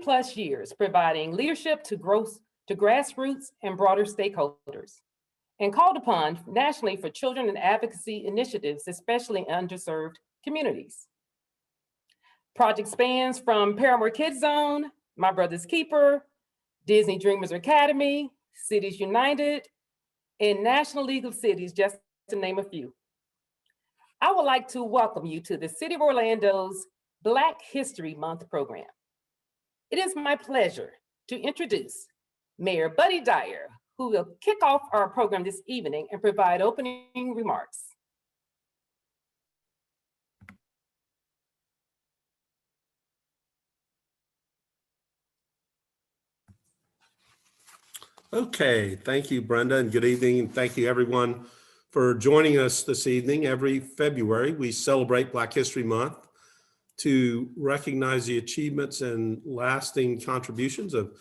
plus years providing leadership to grassroots and broader stakeholders, and called upon nationally for children and advocacy initiatives, especially in underserved communities. Project spans from Paramore Kids Zone, My Brother's Keeper, Disney Dreamers Academy, Cities United, and National League of Cities, just to name a few. I would like to welcome you to the City of Orlando's Black History Month program. It is my pleasure to introduce Mayor Buddy Dyer, who will kick off our program this evening and provide opening remarks. Okay, thank you, Brenda, and good evening, and thank you everyone for joining us this evening. Every February, we celebrate Black History Month to recognize the achievements and lasting contributions of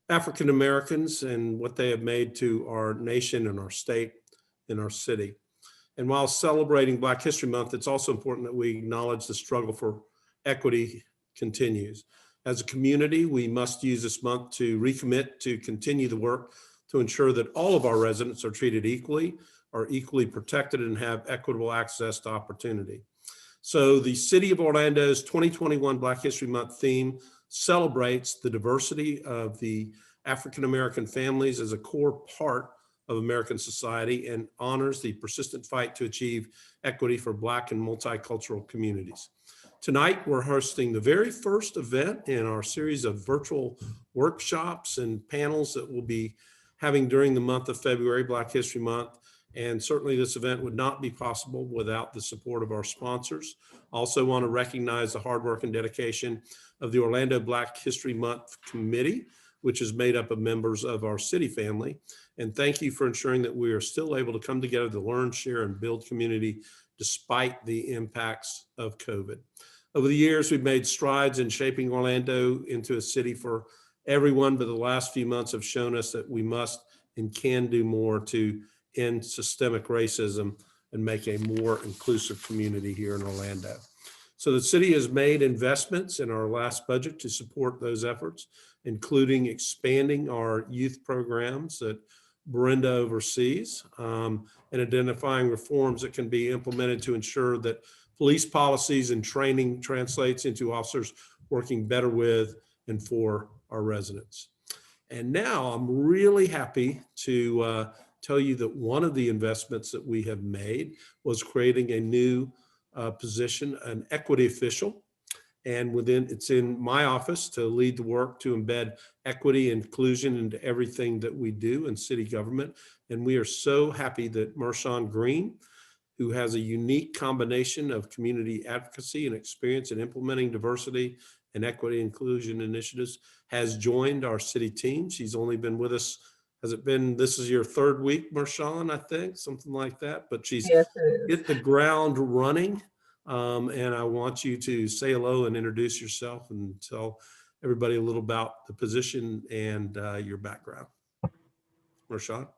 African Americans and what they have made to our nation and our state and our city. And while celebrating Black History Month, it's also important that we acknowledge the struggle for equity continues. As a community, we must use this month to recommit to continue the work to ensure that all of our residents are treated equally, are equally protected, and have equitable access to opportunity. So the City of Orlando's 2021 Black History Month theme celebrates the diversity of the African American families as a core part of American society and honors the persistent fight to achieve equity for Black and multicultural communities. Tonight, we're hosting the very first event in our series of virtual workshops and panels that we'll be having during the month of February, Black History Month. And certainly this event would not be possible without the support of our sponsors. Also want to recognize the hard work and dedication of the Orlando Black History Month Committee, which is made up of members of our city family. And thank you for ensuring that we are still able to come together to learn, share, and build community despite the impacts of COVID. Over the years, we've made strides in shaping Orlando into a city for everyone, but the last few months have shown us that we must and can do more to end systemic racism and make a more inclusive community here in Orlando. So the city has made investments in our last budget to support those efforts, including expanding our youth programs that Brenda oversees, and identifying reforms that can be implemented to ensure that police policies and training translates into officers working better with and for our residents. And now I'm really happy to tell you that one of the investments that we have made was creating a new position, an equity official. And it's in my office to lead the work to embed equity and inclusion into everything that we do in city government. And we are so happy that Marshawn Green, who has a unique combination of community advocacy and experience in implementing diversity and equity inclusion initiatives, has joined our city team. She's only been with us, this is your third week, Marshawn, I think, something like that, but she's hit the ground running. And I want you to say hello and introduce yourself and tell everybody a little about the position and your background. Marshawn.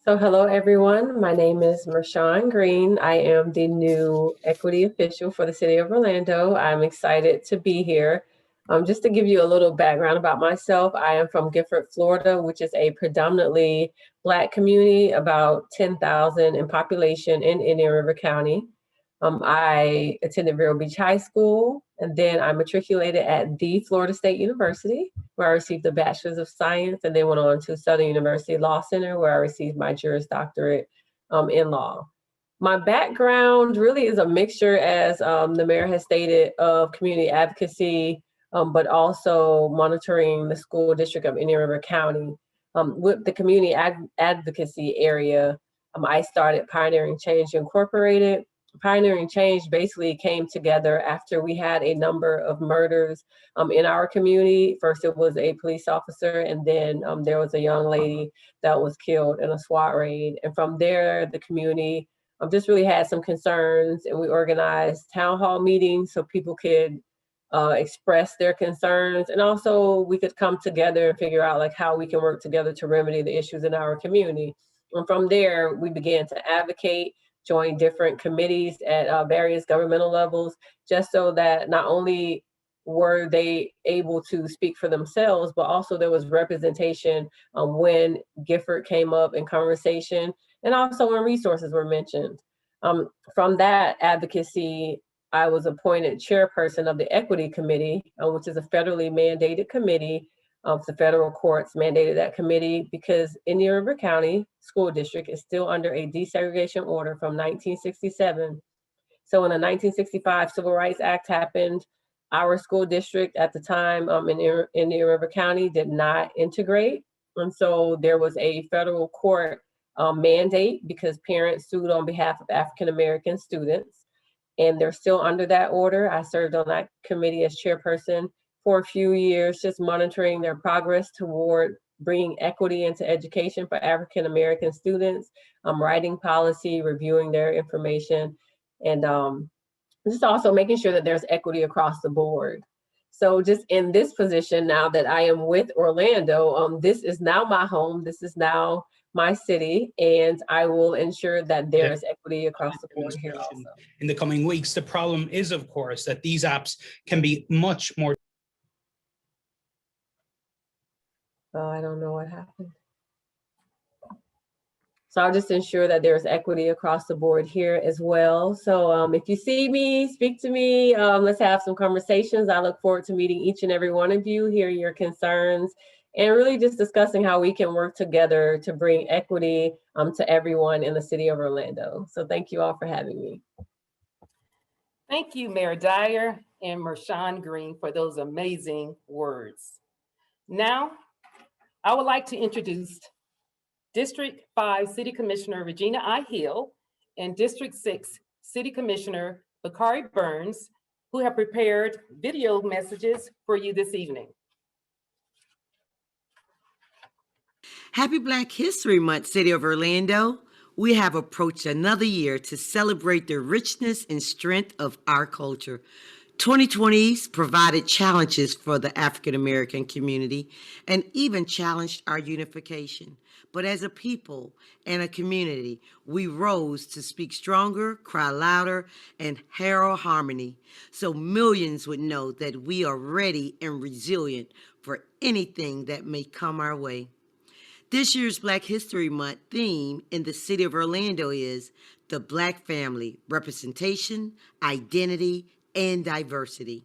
So hello, everyone. My name is Marshawn Green. I am the new equity official for the City of Orlando. I'm excited to be here. Just to give you a little background about myself, I am from Gifford, Florida, which is a predominantly Black community, about 10,000 in population in Indian River County. I attended Vero Beach High School, and then I matriculated at the Florida State University, where I received a Bachelor's of Science, and then went on to Southern University Law Center, where I received my Juris Doctorate in law. My background really is a mixture, as the mayor has stated, of community advocacy, but also monitoring the school district of Indian River County. With the community advocacy area, I started Pioneering Change Incorporated. Pioneering Change basically came together after we had a number of murders in our community. First, it was a police officer, and then there was a young lady that was killed in a SWAT raid. And from there, the community just really had some concerns, and we organized town hall meetings so people could express their concerns, and also we could come together and figure out like how we can work together to remedy the issues in our community. And from there, we began to advocate, join different committees at various governmental levels, just so that not only were they able to speak for themselves, but also there was representation when Gifford came up in conversation, and also when resources were mentioned. From that advocacy, I was appointed chairperson of the Equity Committee, which is a federally mandated committee. The federal courts mandated that committee because Indian River County School District is still under a desegregation order from 1967. So when the 1965 Civil Rights Act happened, our school district at the time in Indian River County did not integrate. And so there was a federal court mandate because parents sued on behalf of African-American students, and they're still under that order. I served on that committee as chairperson for a few years, just monitoring their progress toward bringing equity into education for African-American students, writing policy, reviewing their information, and just also making sure that there's equity across the board. So just in this position now that I am with Orlando, this is now my home. This is now my city, and I will ensure that there is equity across the board here also. In the coming weeks, the problem is, of course, that these apps can be much more. Oh, I don't know what happened. So I'll just ensure that there's equity across the board here as well. So if you see me, speak to me, let's have some conversations. I look forward to meeting each and every one of you, hearing your concerns, and really just discussing how we can work together to bring equity to everyone in the city of Orlando. So thank you all for having me. Thank you, Mayor Dyer and Marshawn Green, for those amazing words. Now, I would like to introduce District 5 City Commissioner Regina I. Hill and District 6 City Commissioner Bakari Burns, who have prepared video messages for you this evening. Happy Black History Month, City of Orlando. We have approached another year to celebrate the richness and strength of our culture. 2020's provided challenges for the African American community and even challenged our unification. But as a people and a community, we rose to speak stronger, cry louder, and herald harmony, so millions would know that we are ready and resilient for anything that may come our way. This year's Black History Month theme in the city of Orlando is the Black family, representation, identity, and diversity.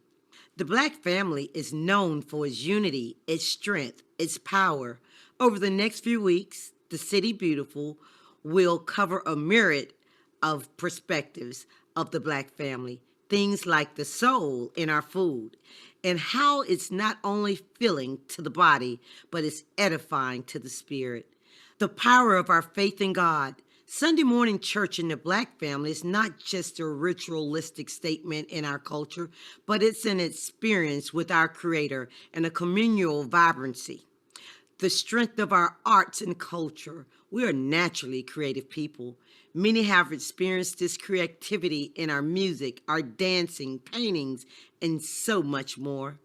The Black family is known for its unity, its strength, its power. Over the next few weeks, the City Beautiful will cover a myriad of perspectives of the Black family, things like the soul in our food, and how it's not only filling to the body, but it's edifying to the spirit. The power of our faith in God. Sunday morning church in the Black family is not just a ritualistic statement in our culture, but it's an experience with our Creator and a communal vibrancy. The strength of our arts and culture. We are naturally creative people. Many have experienced this creativity in our music, our dancing, paintings, and so much more.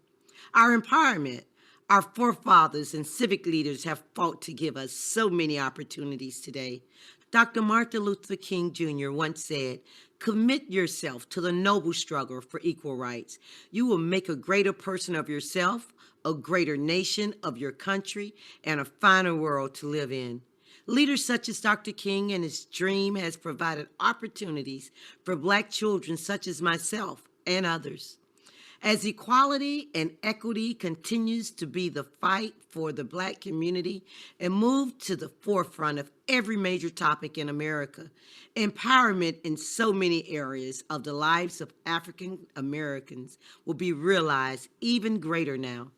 Our empowerment. Our forefathers and civic leaders have fought to give us so many opportunities today. Dr. Martin Luther King Jr. once said, "Commit yourself to the noble struggle for equal rights. You will make a greater person of yourself, a greater nation of your country, and a finer world to live in." Leaders such as Dr. King and his dream has provided opportunities for Black children such as myself and others. As equality and equity continues to be the fight for the Black community and move to the forefront of every major topic in America, empowerment in so many areas of the lives of African Americans will be realized even greater now.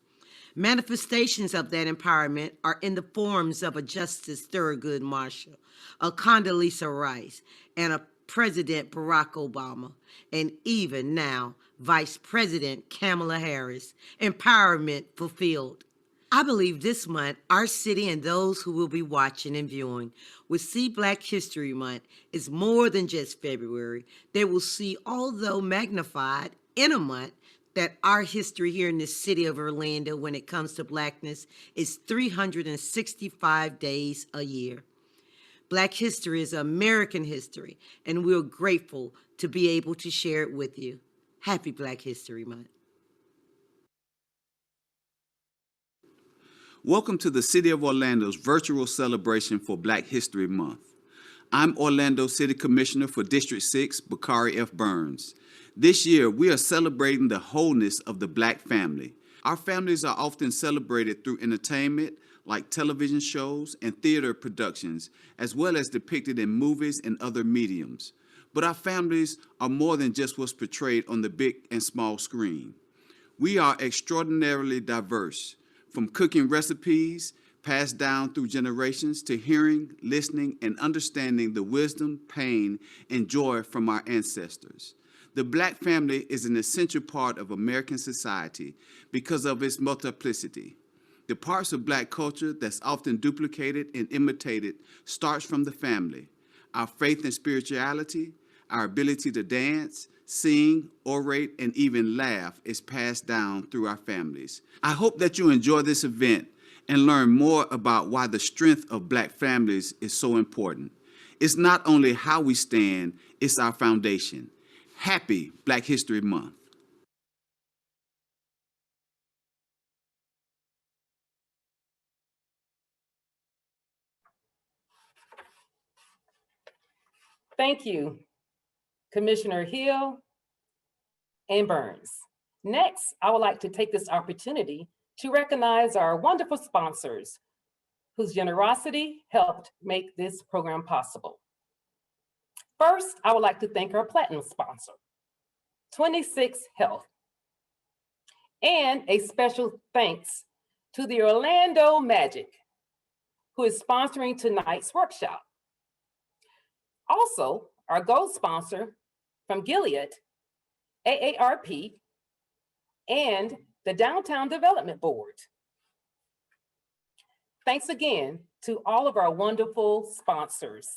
Manifestations of that empowerment are in the forms of a Justice Thurgood Marshall, a Condoleezza Rice, and a President Barack Obama, and even now, Vice President Kamala Harris. Empowerment fulfilled. I believe this month, our city and those who will be watching and viewing will see Black History Month is more than just February. They will see, although magnified in a month, that our history here in the city of Orlando when it comes to Blackness is 365 days a year. Black history is American history, and we're grateful to be able to share it with you. Happy Black History Month. Welcome to the City of Orlando's virtual celebration for Black History Month. I'm Orlando City Commissioner for District 6, Bakari F. Burns. This year, we are celebrating the wholeness of the Black family. Our families are often celebrated through entertainment, like television shows and theater productions, as well as depicted in movies and other mediums. But our families are more than just what's portrayed on the big and small screen. We are extraordinarily diverse, from cooking recipes passed down through generations to hearing, listening, and understanding the wisdom, pain, and joy from our ancestors. The Black family is an essential part of American society because of its multiplicity. The parts of Black culture that's often duplicated and imitated starts from the family. Our faith and spirituality, our ability to dance, sing, orate, and even laugh is passed down through our families. I hope that you enjoy this event and learn more about why the strength of Black families is so important. It's not only how we stand, it's our foundation. Happy Black History Month. Thank you, Commissioner Hill and Burns. Next, I would like to take this opportunity to recognize our wonderful sponsors whose generosity helped make this program possible. First, I would like to thank our platinum sponsor, 26 Health. And a special thanks to the Orlando Magic, who is sponsoring tonight's workshop. Also, our gold sponsor from Gilead, AARP, and the Downtown Development Board. Thanks again to all of our wonderful sponsors.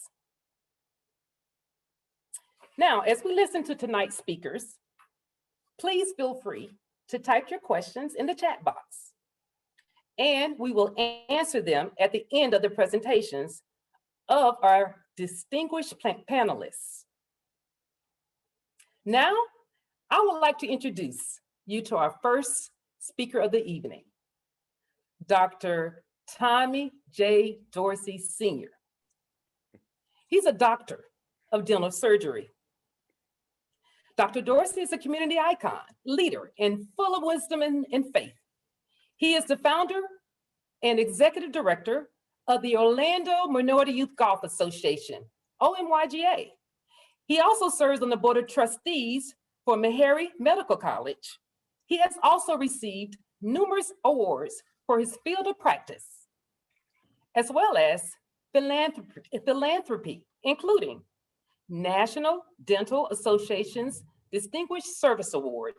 Now, as we listen to tonight's speakers, please feel free to type your questions in the chat box, and we will answer them at the end of the presentations of our distinguished panelists. Now, I would like to introduce you to our first speaker of the evening, Dr. Tommy J. Dorsey Sr. He's a doctor of dental surgery. Dr. Dorsey is a community icon, leader, and full of wisdom and faith. He is the founder and executive director of the Orlando Minority Youth Golf Association, OMYGA. He also serves on the board of trustees for Meharry Medical College. He has also received numerous awards for his field of practice, as well as philanthropy, including National Dental Association's Distinguished Service Award,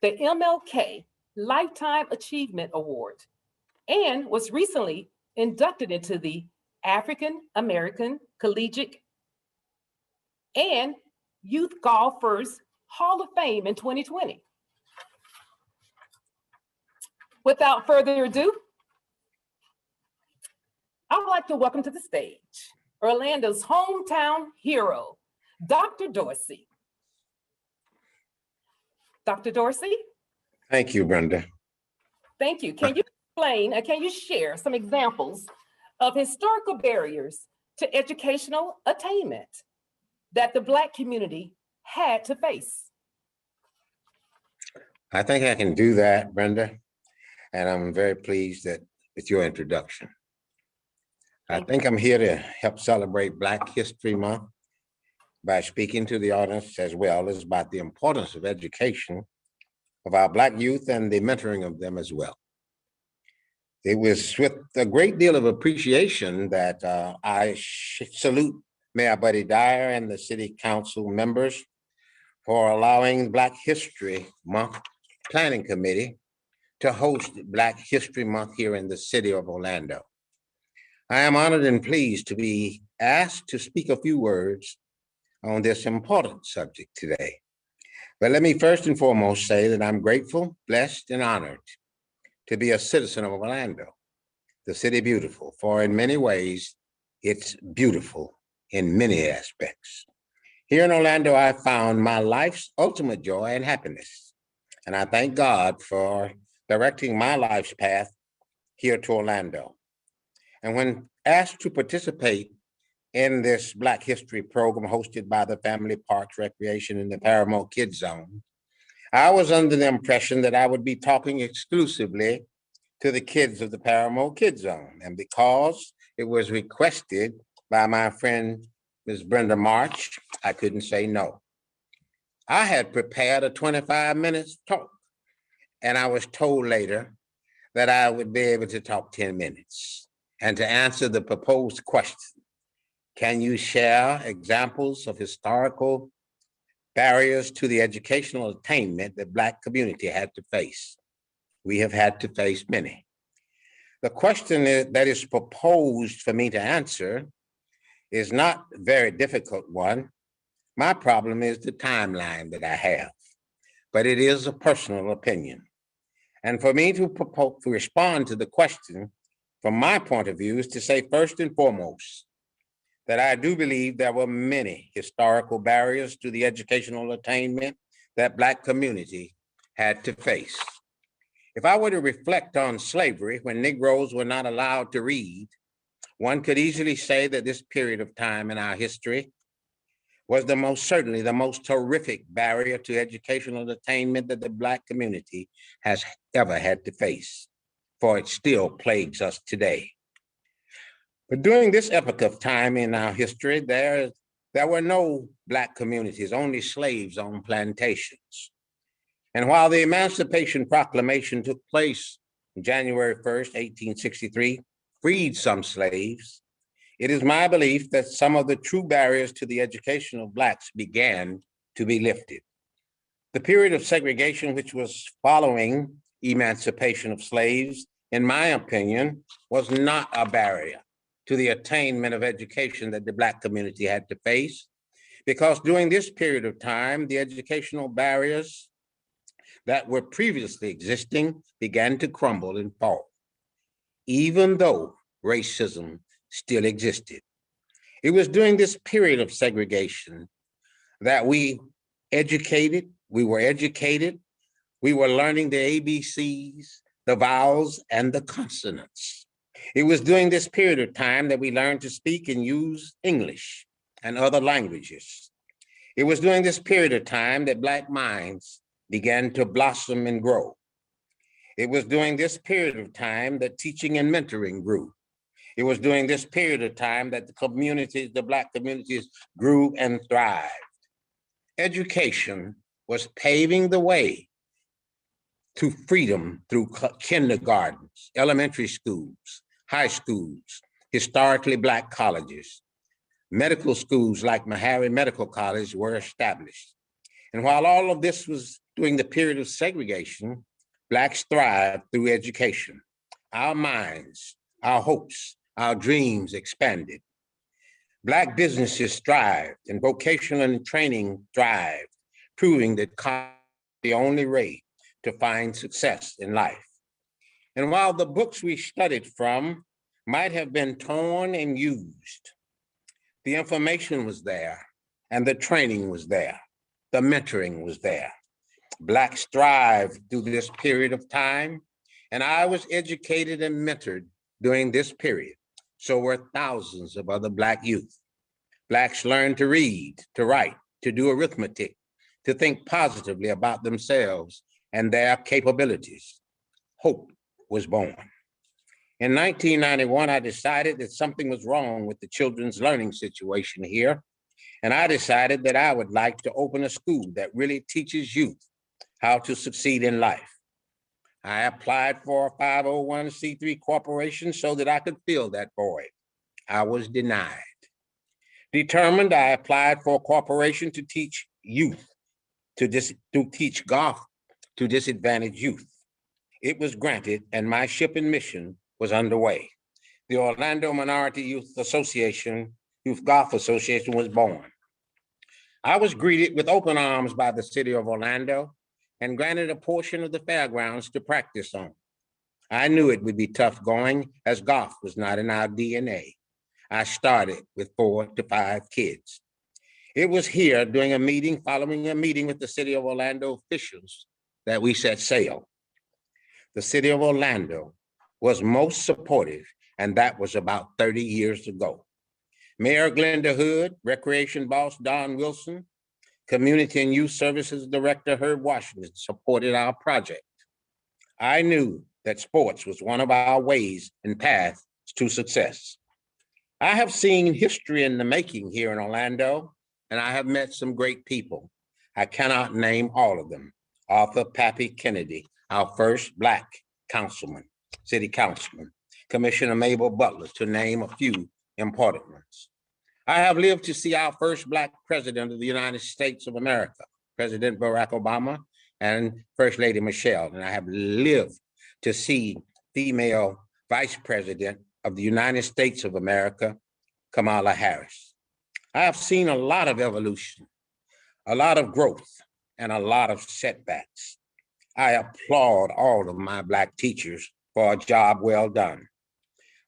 the MLK Lifetime Achievement Award, and was recently inducted into the African American Collegiate and Youth Golfers Hall of Fame in 2020. Without further ado, I would like to welcome to the stage Orlando's hometown hero, Dr. Dorsey. Dr. Dorsey? Thank you, Brenda. Thank you. Can you explain, can you share some examples of historical barriers to educational attainment that the Black community had to face? I think I can do that, Brenda, and I'm very pleased with your introduction. I think I'm here to help celebrate Black History Month by speaking to the audience as well as about the importance of education of our Black youth and the mentoring of them as well. It was with a great deal of appreciation that I salute Mayor Buddy Dyer and the City Council members for allowing Black History Month Planning Committee to host Black History Month here in the city of Orlando. I am honored and pleased to be asked to speak a few words on this important subject today. But let me first and foremost say that I'm grateful, blessed, and honored to be a citizen of Orlando, the city beautiful, for in many ways, it's beautiful in many aspects. Here in Orlando, I found my life's ultimate joy and happiness, and I thank God for directing my life's path here to Orlando. And when asked to participate in this Black History program hosted by the Family Parks Recreation in the Paramount Kids Zone, I was under the impression that I would be talking exclusively to the kids of the Paramount Kids Zone. And because it was requested by my friend, Ms. Brenda March, I couldn't say no. I had prepared a 25-minute talk, and I was told later that I would be able to talk 10 minutes. And to answer the proposed question, can you share examples of historical barriers to the educational attainment that Black community had to face? We have had to face many. The question that is proposed for me to answer is not a very difficult one. My problem is the timeline that I have, but it is a personal opinion. And for me to respond to the question from my point of view is to say first and foremost that I do believe there were many historical barriers to the educational attainment that Black community had to face. If I were to reflect on slavery when Negroes were not allowed to read, one could easily say that this period of time in our history was certainly the most horrific barrier to educational attainment that the Black community has ever had to face, for it still plagues us today. But during this epoch of time in our history, there were no Black communities, only slaves on plantations. And while the Emancipation Proclamation took place on January 1st, 1863, freed some slaves, it is my belief that some of the true barriers to the education of Blacks began to be lifted. The period of segregation which was following emancipation of slaves, in my opinion, was not a barrier to the attainment of education that the Black community had to face, because during this period of time, the educational barriers that were previously existing began to crumble and fall, even though racism still existed. It was during this period of segregation that we were educated, we were learning the ABCs, the vowels, and the consonants. It was during this period of time that we learned to speak and use English and other languages. It was during this period of time that Black minds began to blossom and grow. It was during this period of time that teaching and mentoring grew. It was during this period of time that the Black communities grew and thrived. Education was paving the way to freedom through kindergartens, elementary schools, high schools, historically Black colleges. Medical schools like Meharry Medical College were established. And while all of this was during the period of segregation, Blacks thrived through education. Our minds, our hopes, our dreams expanded. Black businesses thrived and vocational and training thrived, proving that college is the only way to find success in life. And while the books we studied from might have been torn and used, the information was there and the training was there. The mentoring was there. Blacks thrived through this period of time, and I was educated and mentored during this period. So were thousands of other Black youth. Blacks learned to read, to write, to do arithmetic, to think positively about themselves and their capabilities. Hope was born. In 1991, I decided that something was wrong with the children's learning situation here, and I decided that I would like to open a school that really teaches youth how to succeed in life. I applied for a 501c3 corporation so that I could fill that void. I was denied. Determined, I applied for a corporation to teach youth, to teach golf to disadvantaged youth. It was granted, and my ship and mission was underway. The Orlando Minority Youth Golf Association was born. I was greeted with open arms by the city of Orlando and granted a portion of the fairgrounds to practice on. I knew it would be tough going, as golf was not in our DNA. I started with 4 to 5 kids. It was here during a meeting, following a meeting with the city of Orlando officials, that we set sail. The city of Orlando was most supportive, and that was about 30 years ago. Mayor Glenda Hood, Recreation Boss Don Wilson, Community and Youth Services Director Herb Washington supported our project. I knew that sports was one of our ways and paths to success. I have seen history in the making here in Orlando, and I have met some great people. I cannot name all of them. Arthur Pappy Kennedy, our first Black councilman, city councilman, Commissioner Mabel Butler, to name a few important ones. I have lived to see our first Black president of the United States of America, President Barack Obama, and First Lady Michelle, and I have lived to see female Vice President of the United States of America, Kamala Harris. I have seen a lot of evolution, a lot of growth, and a lot of setbacks. I applaud all of my Black teachers for a job well done.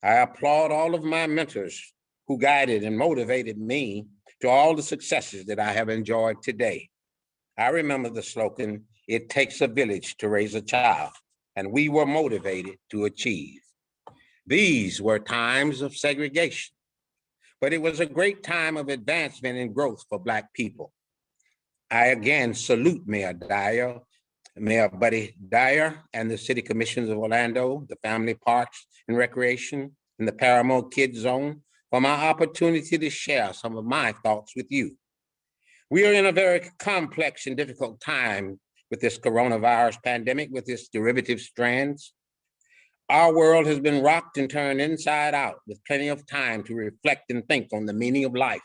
I applaud all of my mentors who guided and motivated me to all the successes that I have enjoyed today. I remember the slogan, "It takes a village to raise a child," and we were motivated to achieve. These were times of segregation, but it was a great time of advancement and growth for Black people. I again salute Mayor Dyer, Mayor Buddy Dyer, and the City Commissions of Orlando, the Family Parks and Recreation, and the Paramount Kids Zone for my opportunity to share some of my thoughts with you. We are in a very complex and difficult time with this coronavirus pandemic, with its derivative strands. Our world has been rocked and turned inside out with plenty of time to reflect and think on the meaning of life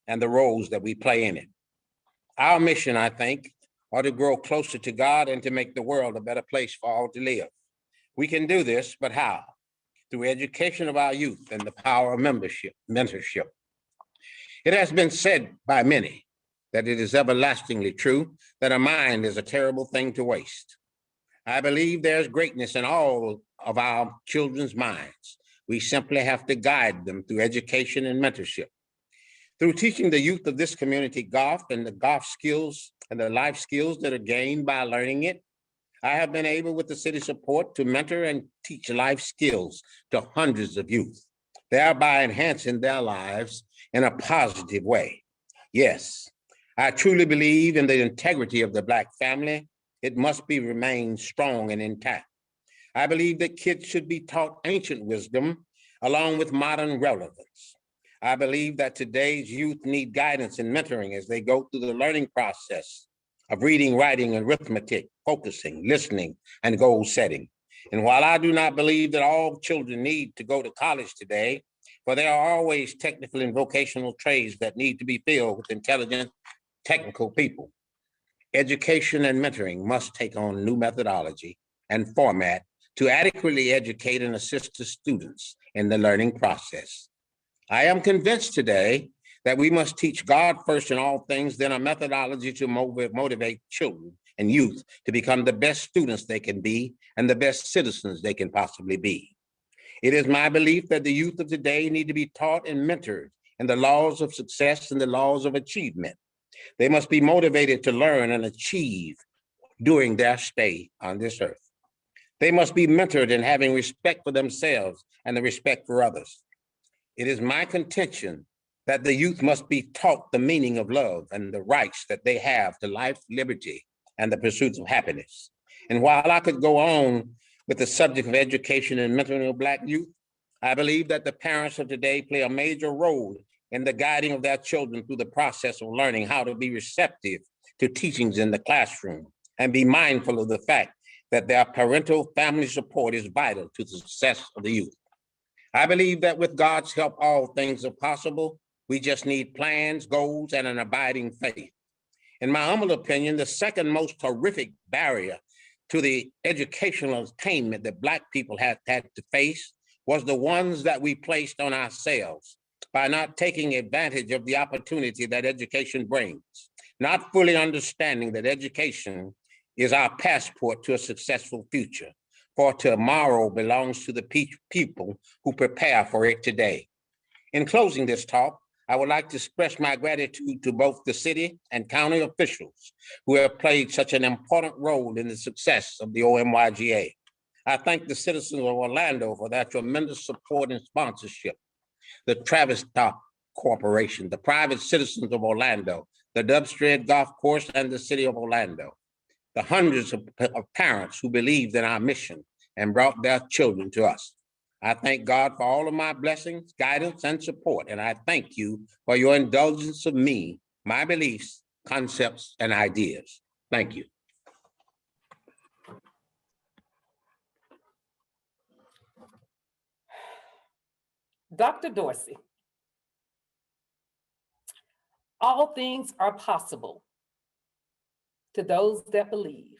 and the roles that we play in it. Our mission, I think, are to grow closer to God and to make the world a better place for all to live. We can do this, but how? Through education of our youth and the power of mentorship. It has been said by many that it is everlastingly true that a mind is a terrible thing to waste. I believe there's greatness in all of our children's minds. We simply have to guide them through education and mentorship. Through teaching the youth of this community golf and the golf skills and the life skills that are gained by learning it, I have been able, with the city support, to mentor and teach life skills to hundreds of youth, thereby enhancing their lives in a positive way. Yes, I truly believe in the integrity of the Black family. It must be remained strong and intact. I believe that kids should be taught ancient wisdom along with modern relevance. I believe that today's youth need guidance and mentoring as they go through the learning process of reading, writing, and arithmetic, focusing, listening, and goal setting. And while I do not believe that all children need to go to college today, for there are always technical and vocational trades that need to be filled with intelligent, technical people, education and mentoring must take on new methodology and format to adequately educate and assist the students in the learning process. I am convinced today that we must teach God first in all things, then a methodology to motivate children and youth to become the best students they can be and the best citizens they can possibly be. It is my belief that the youth of today need to be taught and mentored in the laws of success and the laws of achievement. They must be motivated to learn and achieve during their stay on this earth. They must be mentored in having respect for themselves and the respect for others. It is my contention that the youth must be taught the meaning of love and the rights that they have to life, liberty, and the pursuit of happiness. And while I could go on with the subject of education and mentoring of Black youth, I believe that the parents of today play a major role in the guiding of their children through the process of learning how to be receptive to teachings in the classroom and be mindful of the fact that their parental family support is vital to the success of the youth. I believe that with God's help, all things are possible. We just need plans, goals, and an abiding faith. In my humble opinion, the second most horrific barrier to the educational attainment that Black people have had to face was the ones that we placed on ourselves by not taking advantage of the opportunity that education brings, not fully understanding that education is our passport to a successful future, for tomorrow belongs to the people who prepare for it today. In closing this talk, I would like to express my gratitude to both the city and county officials who have played such an important role in the success of the OMYGA. I thank the citizens of Orlando for their tremendous support and sponsorship. The Travis Dock Corporation, the private citizens of Orlando, the Dubstred Golf Course, and the city of Orlando. The hundreds of parents who believed in our mission and brought their children to us. I thank God for all of my blessings, guidance, and support, and I thank you for your indulgence of me, my beliefs, concepts, and ideas. Thank you. Dr. Dorsey, all things are possible to those that believe.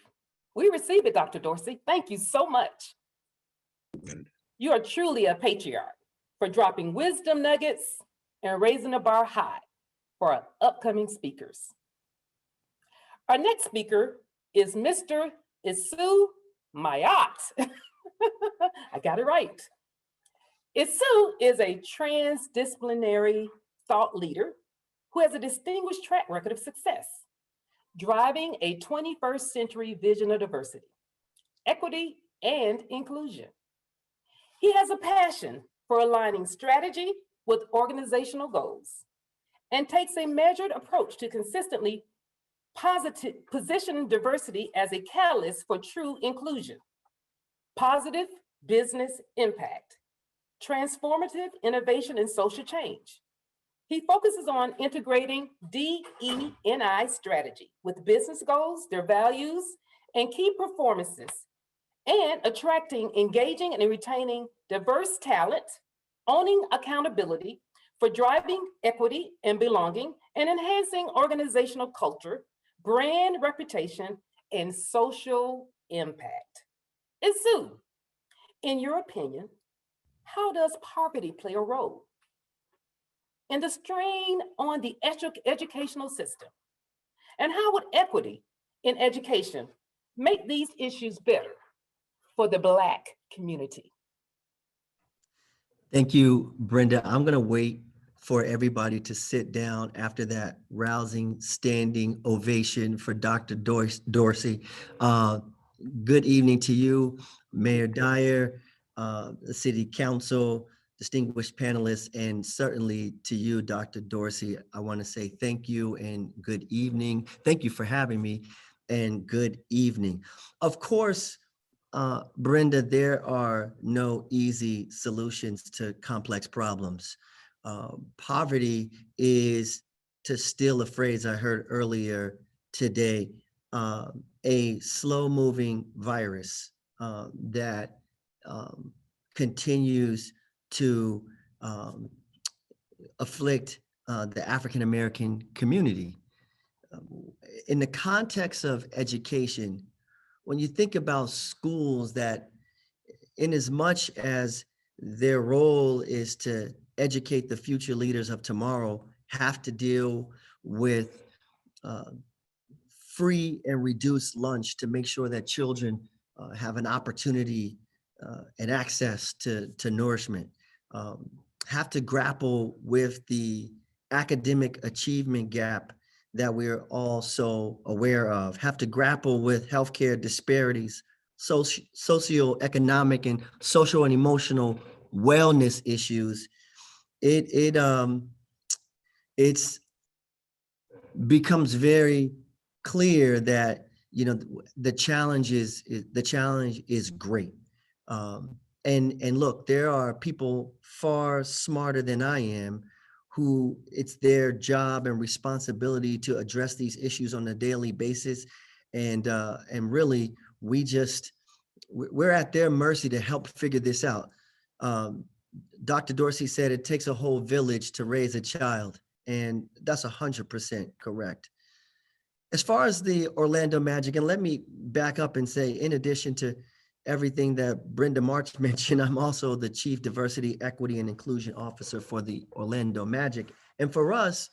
We receive it, Dr. Dorsey. Thank you so much. You are truly a patriarch for dropping wisdom nuggets and raising the bar high for our upcoming speakers. Our next speaker is Mr. Isu Mayat. I got it right. Isu is a transdisciplinary thought leader who has a distinguished track record of success, driving a 21st century vision of diversity, equity, and inclusion. He has a passion for aligning strategy with organizational goals and takes a measured approach to consistently position diversity as a catalyst for true inclusion, positive business impact, transformative innovation, and social change. He focuses on integrating DE&I strategy with business goals, their values, and key performances, and attracting, engaging, and retaining diverse talent, owning accountability for driving equity and belonging, and enhancing organizational culture, brand reputation, and social impact. Isu, in your opinion, how does poverty play a role in the strain on the educational system? And how would equity in education make these issues better for the Black community? Thank you, Brenda. I'm going to wait for everybody to sit down after that rousing standing ovation for Dr. Dorsey. Good evening to you, Mayor Dyer, the City Council, distinguished panelists, and certainly to you, Dr. Dorsey. I want to say thank you and good evening. Thank you for having me, and good evening. Of course, Brenda, there are no easy solutions to complex problems. Poverty is, to steal a phrase I heard earlier today, a slow-moving virus that continues to afflict the African-American community. In the context of education, when you think about schools that, in as much as their role is to educate the future leaders of tomorrow, have to deal with free and reduced lunch to make sure that children have an opportunity and access to nourishment, have to grapple with the academic achievement gap that we're all so aware of, have to grapple with healthcare disparities, socioeconomic and social and emotional wellness issues. It's becomes very clear that, you know, the challenge is great. And look, there are people far smarter than I am who it's their job and responsibility to address these issues on a daily basis. And really, we're at their mercy to help figure this out. Dr. Dorsey said it takes a whole village to raise a child, and that's 100% correct. As far as the Orlando Magic, and let me back up and say, in addition to everything that Brenda March mentioned, I'm also the Chief Diversity, Equity, and Inclusion Officer for the Orlando Magic. And for us,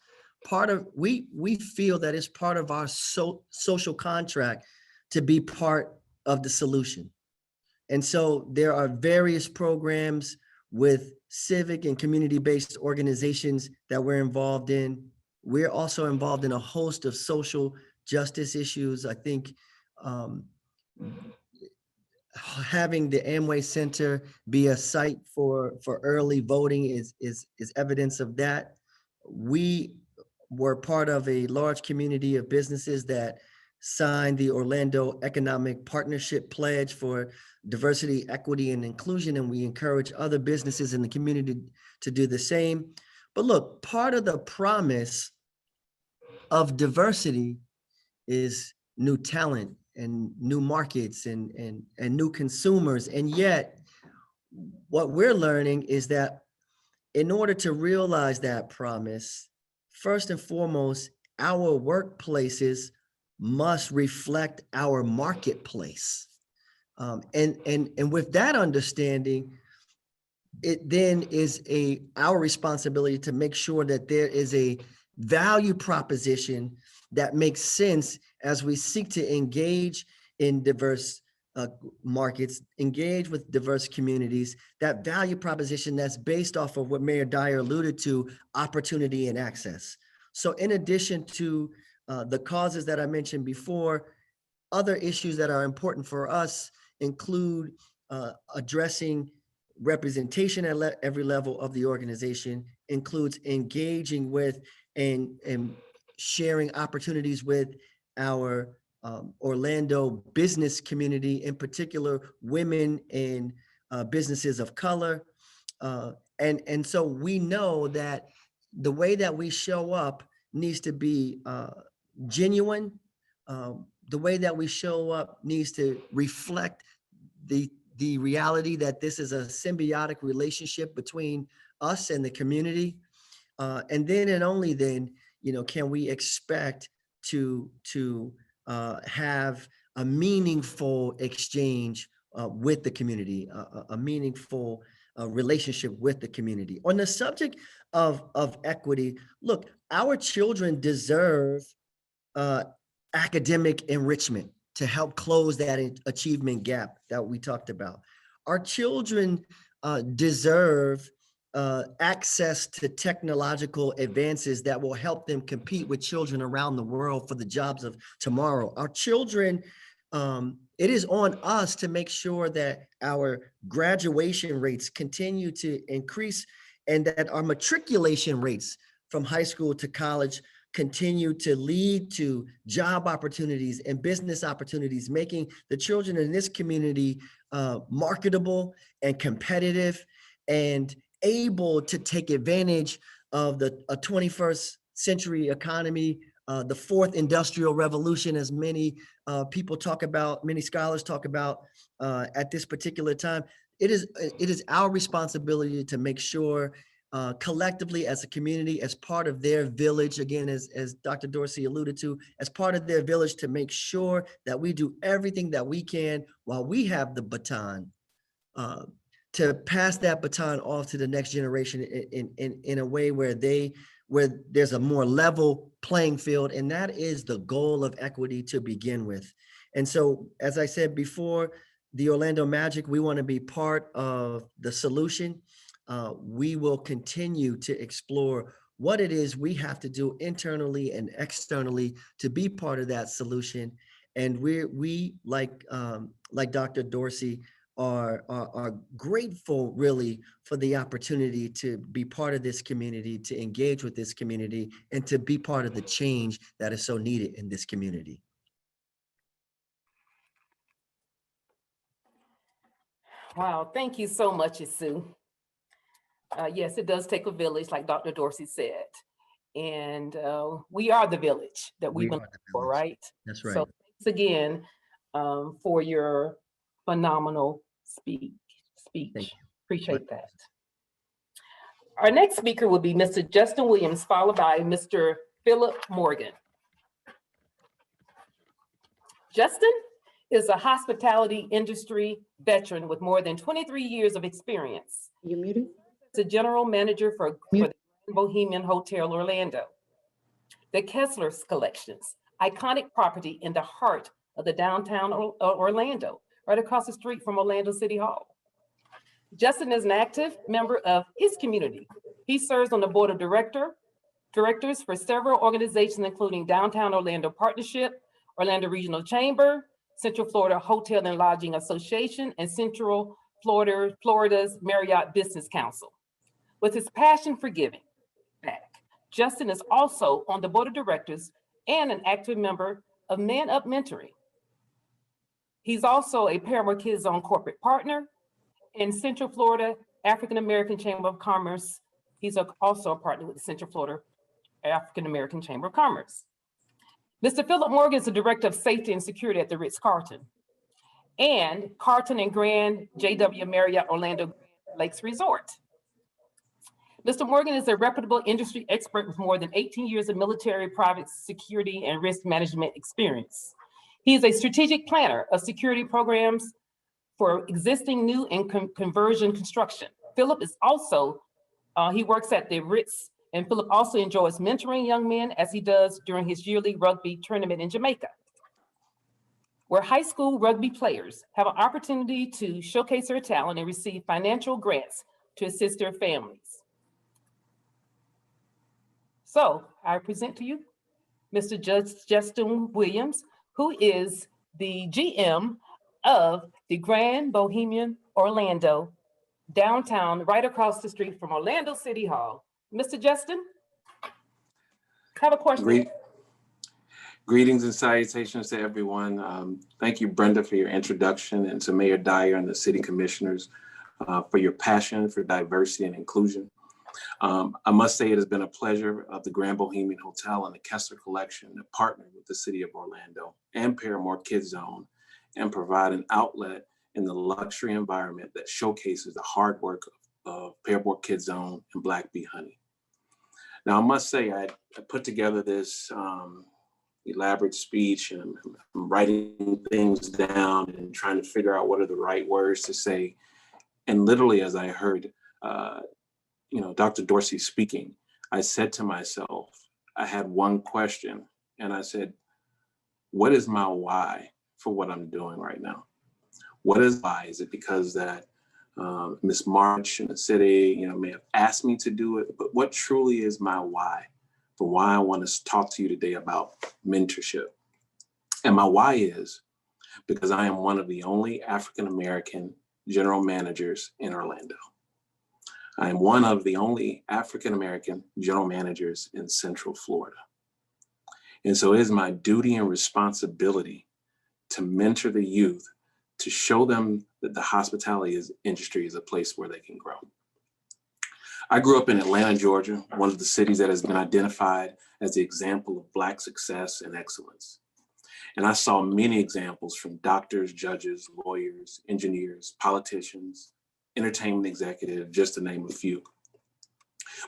we feel that it's part of our social contract to be part of the solution. And so there are various programs with civic and community-based organizations that we're involved in. We're also involved in a host of social justice issues. I think having the Amway Center be a site for early voting is evidence of that. We were part of a large community of businesses that signed the Orlando Economic Partnership Pledge for Diversity, Equity, and Inclusion, and we encourage other businesses in the community to do the same. But look, part of the promise of diversity is new talent and new markets and new consumers. And yet, what we're learning is that in order to realize that promise, first and foremost, our workplaces must reflect our marketplace. And with that understanding, it then is our responsibility to make sure that there is a value proposition that makes sense as we seek to engage in diverse markets, engage with diverse communities, that value proposition that's based off of what Mayor Dyer alluded to, opportunity and access. So in addition to the causes that I mentioned before, other issues that are important for us include addressing representation at every level of the organization, includes engaging with and sharing opportunities with our Orlando business community, in particular, women and businesses of color. And so we know that the way that we show up needs to be genuine. The way that we show up needs to reflect the reality that this is a symbiotic relationship between us and the community. And then and only then, can we expect to have a meaningful exchange with the community, a meaningful relationship with the community. On the subject of equity, look, our children deserve academic enrichment to help close that achievement gap that we talked about. Our children deserve access to technological advances that will help them compete with children around the world for the jobs of tomorrow. Our children, it is on us to make sure that our graduation rates continue to increase and that our matriculation rates from high school to college continue to lead to job opportunities and business opportunities, making the children in this community marketable and competitive and able to take advantage of a 21st century economy, the fourth industrial revolution, as many people talk about, many scholars talk about at this particular time. It is our responsibility to make sure collectively as a community, as part of their village, again, as Dr. Dorsey alluded to, as part of their village, to make sure that we do everything that we can while we have the baton to pass that baton off to the next generation in a way where there's a more level playing field. And that is the goal of equity to begin with. And so, as I said before, the Orlando Magic, we want to be part of the solution. We will continue to explore what it is we have to do internally and externally to be part of that solution. And we like Dr. Dorsey are grateful really for the opportunity to be part of this community, to engage with this community, and to be part of the change that is so needed in this community. Wow, thank you so much, Isu. Yes, it does take a village, like Dr. Dorsey said. And we are the village that we've been looking for, right? That's right. So thanks again for your phenomenal speech. Appreciate that. Our next speaker will be Mr. Justin Williams, followed by Mr. Philip Morgan. Justin is a hospitality industry veteran with more than 23 years of experience. You muted? He's a general manager for the Bohemian Hotel Orlando. The Kessler's Collections, iconic property in the heart of the downtown Orlando, right across the street from Orlando City Hall. Justin is an active member of his community. He serves on the board of directors for several organizations, including Downtown Orlando Partnership, Orlando Regional Chamber, Central Florida Hotel and Lodging Association, and Central Florida's Marriott Business Council. With his passion for giving back, Justin is also on the board of directors and an active member of Man Up Mentoring. He's also a Paramore Kids Zone corporate partner in Central Florida African American Chamber of Commerce. He's also a partner with the Central Florida African American Chamber of Commerce. Mr. Philip Morgan is the Director of Safety and Security at the Ritz-Carlton and Carlton and Grand JW Marriott Orlando Lakes Resort. Mr. Morgan is a reputable industry expert with more than 18 years of military, private security, and risk management experience. He is a strategic planner of security programs for existing, new, and conversion construction. Philip is also, he works at the Ritz, and Philip also enjoys mentoring young men as he does during his yearly rugby tournament in Jamaica, where high school rugby players have an opportunity to showcase their talent and receive financial grants to assist their families. So I present to you Mr. Justin Williams, who is the GM of the Grand Bohemian Orlando, downtown, right across the street from Orlando City Hall. Mr. Justin, I have a question. Greetings and salutations to everyone. Thank you, Brenda, for your introduction, and to Mayor Dyer and the city commissioners for your passion for diversity and inclusion. I must say it has been a pleasure of the Grand Bohemian Hotel and the Kessler Collection to partner with the City of Orlando and Paramore Kids Zone and provide an outlet in the luxury environment that showcases the hard work of Paramore Kids Zone and Black Bee Honey. Now, I must say I put together this elaborate speech, and I'm writing things down and trying to figure out what are the right words to say. And literally, as I heard Dr. Dorsey speaking, I said to myself, I had one question, and I said, what is my why for what I'm doing right now? What is why? Is it because that Ms. March in the city, may have asked me to do it, but what truly is my why for why I want to talk to you today about mentorship? And my why is because I am one of the only African-American general managers in Orlando. I am one of the only African-American general managers in Central Florida. And so it is my duty and responsibility to mentor the youth, to show them that the hospitality industry is a place where they can grow. I grew up in Atlanta, Georgia, one of the cities that has been identified as the example of Black success and excellence. And I saw many examples from doctors, judges, lawyers, engineers, politicians, entertainment executive, just to name a few.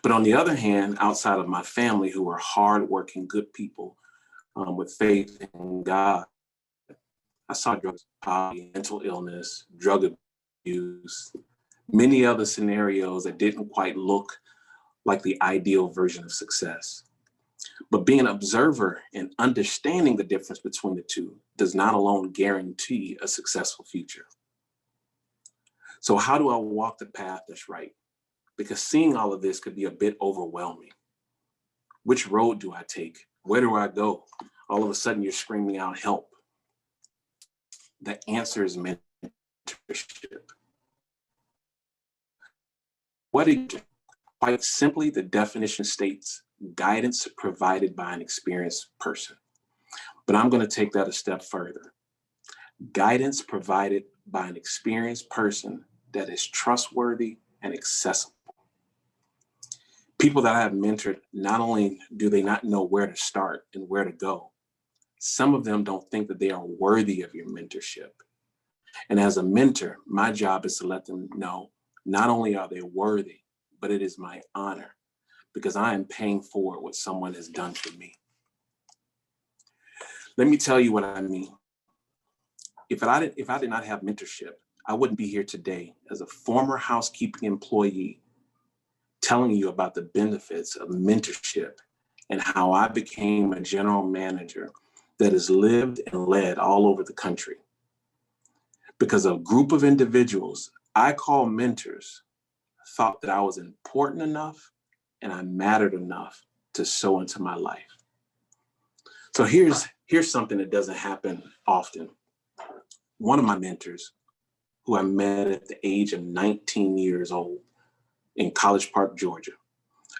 But on the other hand, outside of my family, who are hardworking, good people with faith in God, I saw drugs, poverty, mental illness, drug abuse, many other scenarios that didn't quite look like the ideal version of success. But being an observer and understanding the difference between the two does not alone guarantee a successful future. So how do I walk the path that's right? Because seeing all of this could be a bit overwhelming. Which road do I take? Where do I go? All of a sudden you're screaming out help. The answer is mentorship. What is it? Quite simply, the definition states guidance provided by an experienced person. But I'm going to take that a step further. Guidance provided by an experienced person that is trustworthy and accessible. People that I have mentored, not only do they not know where to start and where to go, some of them don't think that they are worthy of your mentorship. And as a mentor, my job is to let them know not only are they worthy, but it is my honor because I am paying forward what someone has done for me. Let me tell you what I mean. If I did not have mentorship, I wouldn't be here today as a former housekeeping employee telling you about the benefits of mentorship and how I became a general manager that has lived and led all over the country. Because a group of individuals I call mentors thought that I was important enough and I mattered enough to sow into my life. So here's something that doesn't happen often. one of my mentors, who I met at the age of 19 years old in College Park, Georgia.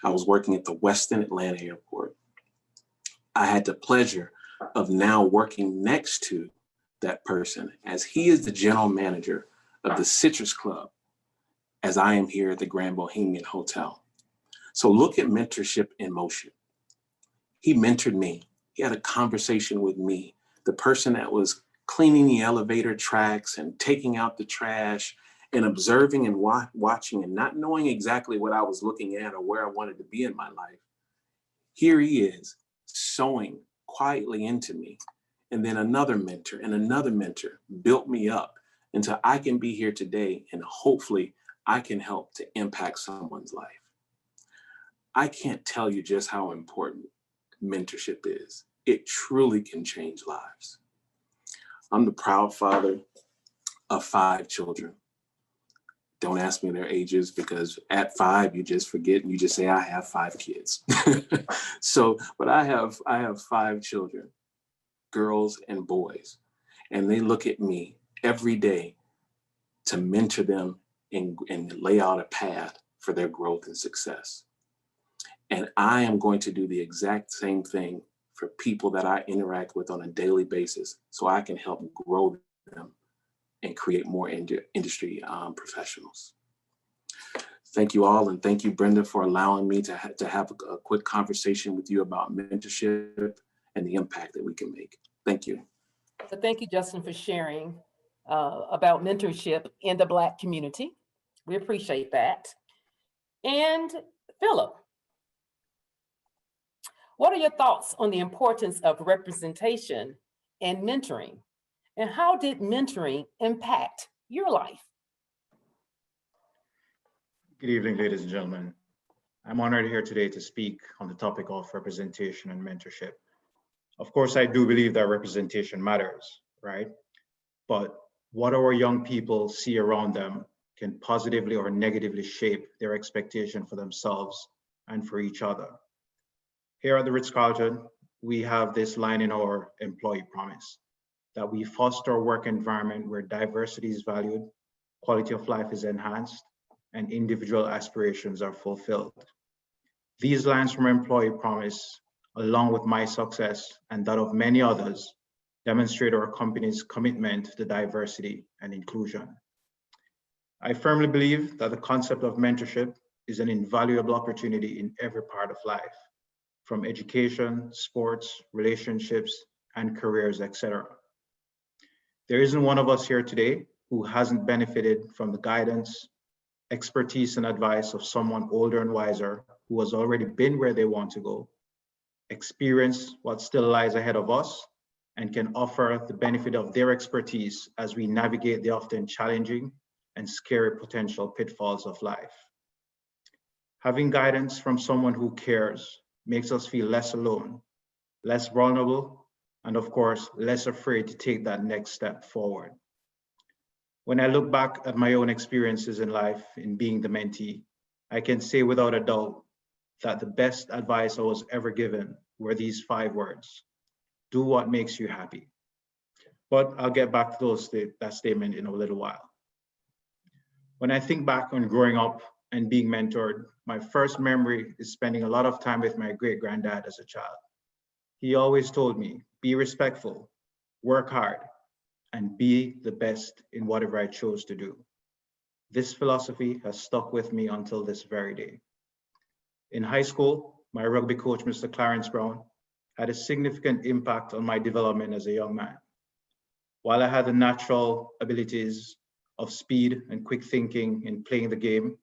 I was working at the Westin Atlanta Airport. I had the pleasure of now working next to that person, as he is the general manager of the Citrus Club, as I am here at the Grand Bohemian Hotel. So look at mentorship in motion. He mentored me. He had a conversation with me, the person that was cleaning the elevator tracks and taking out the trash and observing and watching and not knowing exactly what I was looking at or where I wanted to be in my life. Here he is, sowing quietly into me. And then another mentor and another mentor built me up until I can be here today, and hopefully I can help to impact someone's life. I can't tell you just how important mentorship is. It truly can change lives. I'm the proud father of 5 children. Don't ask me their ages, because at 5, you just forget and you just say, I have 5 kids. But I have 5 children, girls and boys, and they look at me every day to mentor them and lay out a path for their growth and success. And I am going to do the exact same thing for people that I interact with on a daily basis, so I can help grow them and create more industry professionals. Thank you all, and thank you, Brenda, for allowing me to have a quick conversation with you about mentorship and the impact that we can make. Thank you. So thank you, Justin, for sharing about mentorship in the Black community. We appreciate that. And Philip, what are your thoughts on the importance of representation and mentoring? And how did mentoring impact your life? Good evening, ladies and gentlemen. I'm honored here today to speak on the topic of representation and mentorship. Of course, I do believe that representation matters, right? But what our young people see around them can positively or negatively shape their expectation for themselves and for each other. Here at the Ritz-Carlton, we have this line in our employee promise, that we foster a work environment where diversity is valued, quality of life is enhanced, and individual aspirations are fulfilled. These lines from employee promise, along with my success and that of many others, demonstrate our company's commitment to diversity and inclusion. I firmly believe that the concept of mentorship is an invaluable opportunity in every part of life, from education, sports, relationships, and careers, etc. There isn't one of us here today who hasn't benefited from the guidance, expertise, and advice of someone older and wiser who has already been where they want to go, experienced what still lies ahead of us, and can offer the benefit of their expertise as we navigate the often challenging and scary potential pitfalls of life. Having guidance from someone who cares makes us feel less alone, less vulnerable, and of course, less afraid to take that next step forward. When I look back at my own experiences in life in being the mentee, I can say without a doubt that the best advice I was ever given were these 5 words: do what makes you happy. But I'll get back to that statement in a little while. When I think back on growing up and being mentored, my first memory is spending a lot of time with my great-granddad as a child. He always told me, be respectful, work hard, and be the best in whatever I chose to do. This philosophy has stuck with me until this very day. In high school, my rugby coach, Mr. Clarence Brown, had a significant impact on my development as a young man. While I had the natural abilities of speed and quick thinking in playing the game,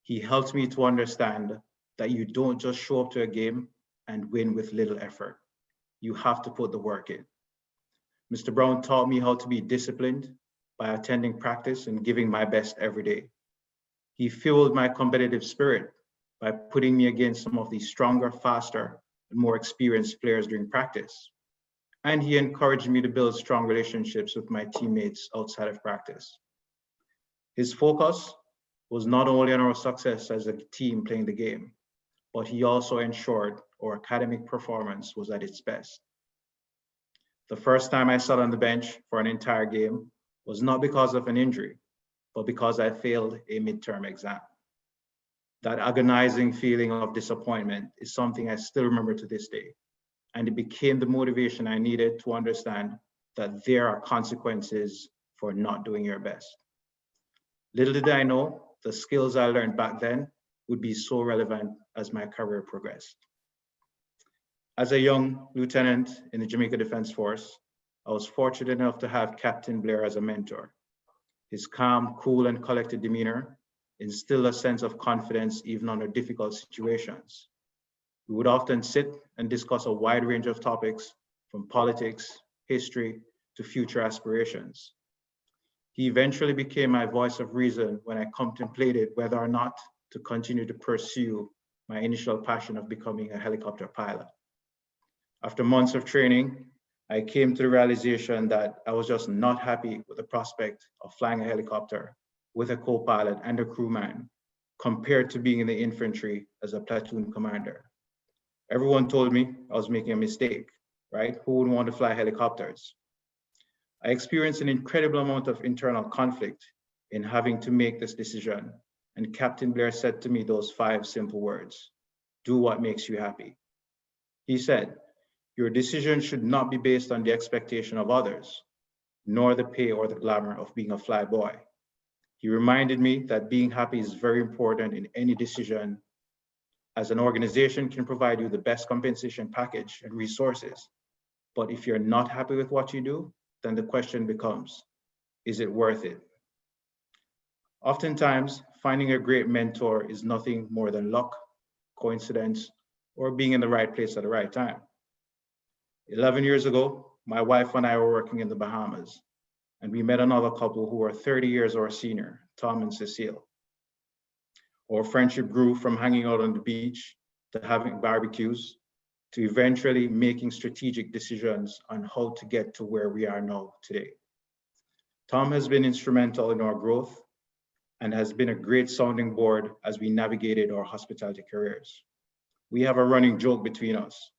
he helped me to understand that you don't just show up to a game and win with little effort. You have to put the work in. Mr. Brown taught me how to be disciplined by attending practice and giving my best every day. He fueled my competitive spirit by putting me against some of the stronger, faster, and more experienced players during practice. And he encouraged me to build strong relationships with my teammates outside of practice. His focus was not only on our success as a team playing the game, but he also ensured our academic performance was at its best. The first time I sat on the bench for an entire game was not because of an injury, but because I failed a midterm exam. That agonizing feeling of disappointment is something I still remember to this day, and it became the motivation I needed to understand that there are consequences for not doing your best. Little did I know the skills I learned back then would be so relevant as my career progressed. As a young lieutenant in the Jamaica Defense Force, I was fortunate enough to have Captain Blair as a mentor. His calm, cool, and collected demeanor instilled a sense of confidence even under difficult situations. We would often sit and discuss a wide range of topics from politics, history, to future aspirations. He eventually became my voice of reason when I contemplated whether or not to continue to pursue my initial passion of becoming a helicopter pilot. After months of training, I came to the realization that I was just not happy with the prospect of flying a helicopter with a co-pilot and a crewman compared to being in the infantry as a platoon commander. Everyone told me I was making a mistake, right? Who would want to fly helicopters? I experienced an incredible amount of internal conflict in having to make this decision. And Captain Blair said to me those 5 simple words: do what makes you happy. He said, your decision should not be based on the expectation of others, nor the pay or the glamour of being a flyboy. He reminded me that being happy is very important in any decision, as an organization can provide you the best compensation package and resources. But if you're not happy with what you do, then the question becomes, is it worth it? Oftentimes, finding a great mentor is nothing more than luck, coincidence, or being in the right place at the right time. 11 years ago, my wife and I were working in the Bahamas, and we met another couple who were 30 years our senior, Tom and Cecile. Our friendship grew from hanging out on the beach to having barbecues to eventually making strategic decisions on how to get to where we are now today. Tom has been instrumental in our growth and has been a great sounding board as we navigated our hospitality careers. We have a running joke between us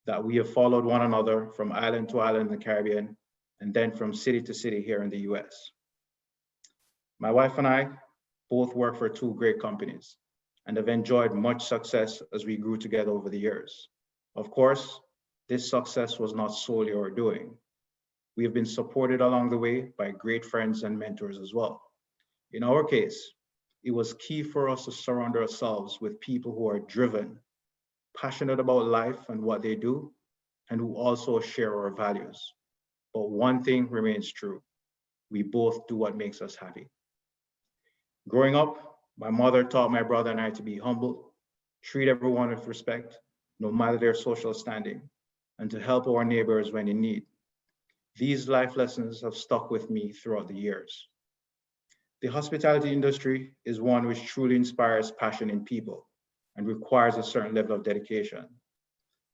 that we have followed one another from island to island in the Caribbean and then from city to city here in the US. My wife and I both work for 2 great companies and have enjoyed much success as we grew together over the years. Of course, this success was not solely our doing. We have been supported along the way by great friends and mentors as well. In our case, it was key for us to surround ourselves with people who are driven, passionate about life and what they do, and who also share our values. But one thing remains true: we both do what makes us happy. Growing up, my mother taught my brother and I to be humble, treat everyone with respect, no matter their social standing, and to help our neighbors when in need. These life lessons have stuck with me throughout the years. The hospitality industry is one which truly inspires passion in people and requires a certain level of dedication.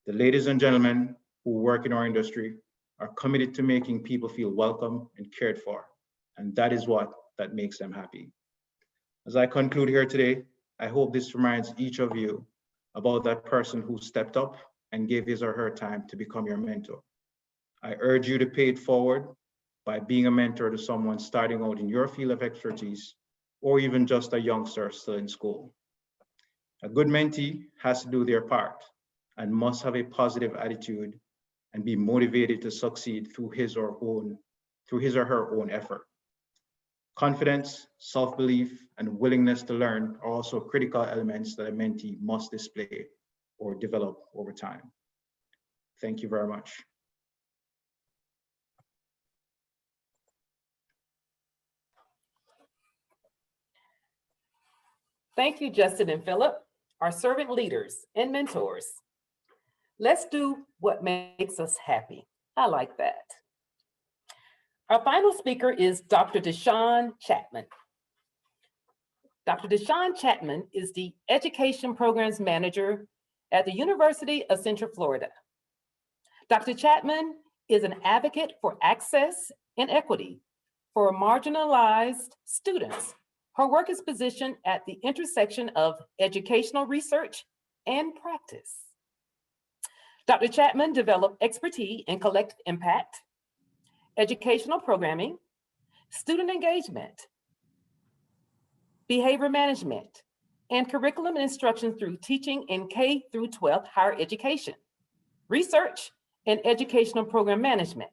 The ladies and gentlemen who work in our industry are committed to making people feel welcome and cared for, and that is what makes them happy. As I conclude here today, I hope this reminds each of you about that person who stepped up and gave his or her time to become your mentor. I urge you to pay it forward by being a mentor to someone starting out in your field of expertise, or even just a youngster still in school. A good mentee has to do their part and must have a positive attitude and be motivated to succeed through his or her own effort. Confidence, self-belief, and willingness to learn are also critical elements that a mentee must display or develop over time. Thank you very much. Thank you, Justin and Philip, our servant leaders and mentors. Let's do what makes us happy. I like that. Our final speaker is Dr. Deshaun Chapman. Dr. Deshaun Chapman is the Education Programs Manager at the University of Central Florida. Dr. Chapman is an advocate for access and equity for marginalized students. Her work is positioned at the intersection of educational research and practice. Dr. Chapman developed expertise in collective impact, educational programming, student engagement, behavior management, and curriculum and instruction through teaching in K through 12th higher education, research, and educational program management.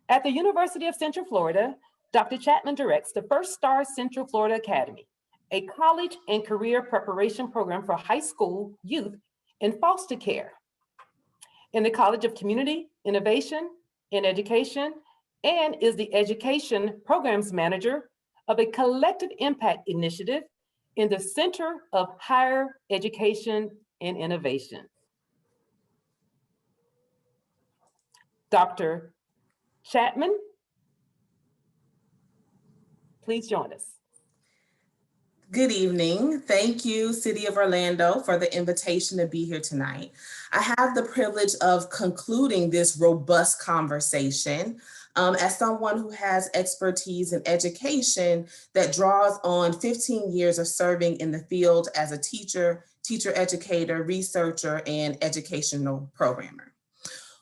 At the University of Central Florida, Dr. Chapman directs the First Star Central Florida Academy, a college and career preparation program for high school youth in foster care. In the College of Community Innovation in Education, and is the Education Programs Manager of a Collective Impact Initiative in the Center of Higher Education and Innovation. Dr. Chapman, please join us. Good evening. Thank you, City of Orlando, for the invitation to be here tonight. I have the privilege of concluding this robust conversation as someone who has expertise in education that draws on 15 years of serving in the field as a teacher, teacher educator, researcher, and educational programmer.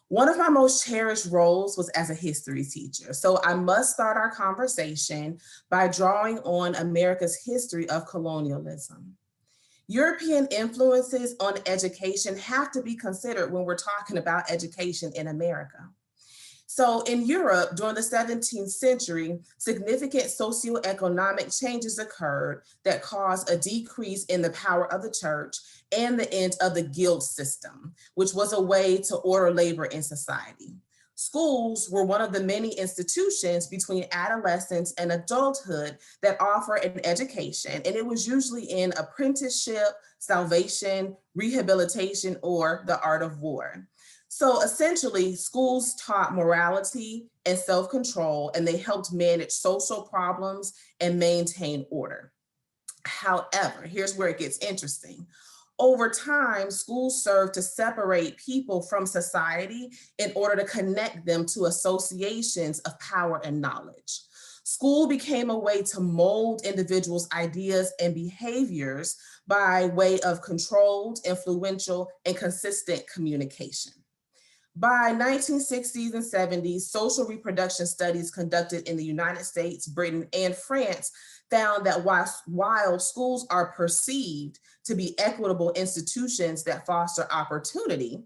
One of my most cherished roles was as a history teacher. So I must start our conversation by drawing on America's history of colonialism. European influences on education have to be considered when we're talking about education in America. So in Europe, during the 17th century, significant socioeconomic changes occurred that caused a decrease in the power of the church and the end of the guild system, which was a way to order labor in society. Schools were one of the many institutions between adolescence and adulthood that offer an education, and it was usually in apprenticeship, salvation, rehabilitation, or the art of war. So essentially, schools taught morality and self-control, and they helped manage social problems and maintain order. However, here's where it gets interesting. Over time, schools served to separate people from society in order to connect them to associations of power and knowledge. School became a way to mold individuals' ideas and behaviors by way of controlled, influential, and consistent communication. By 1960s and 70s, social reproduction studies conducted in the United States, Britain, and France found that while schools are perceived to be equitable institutions that foster opportunity,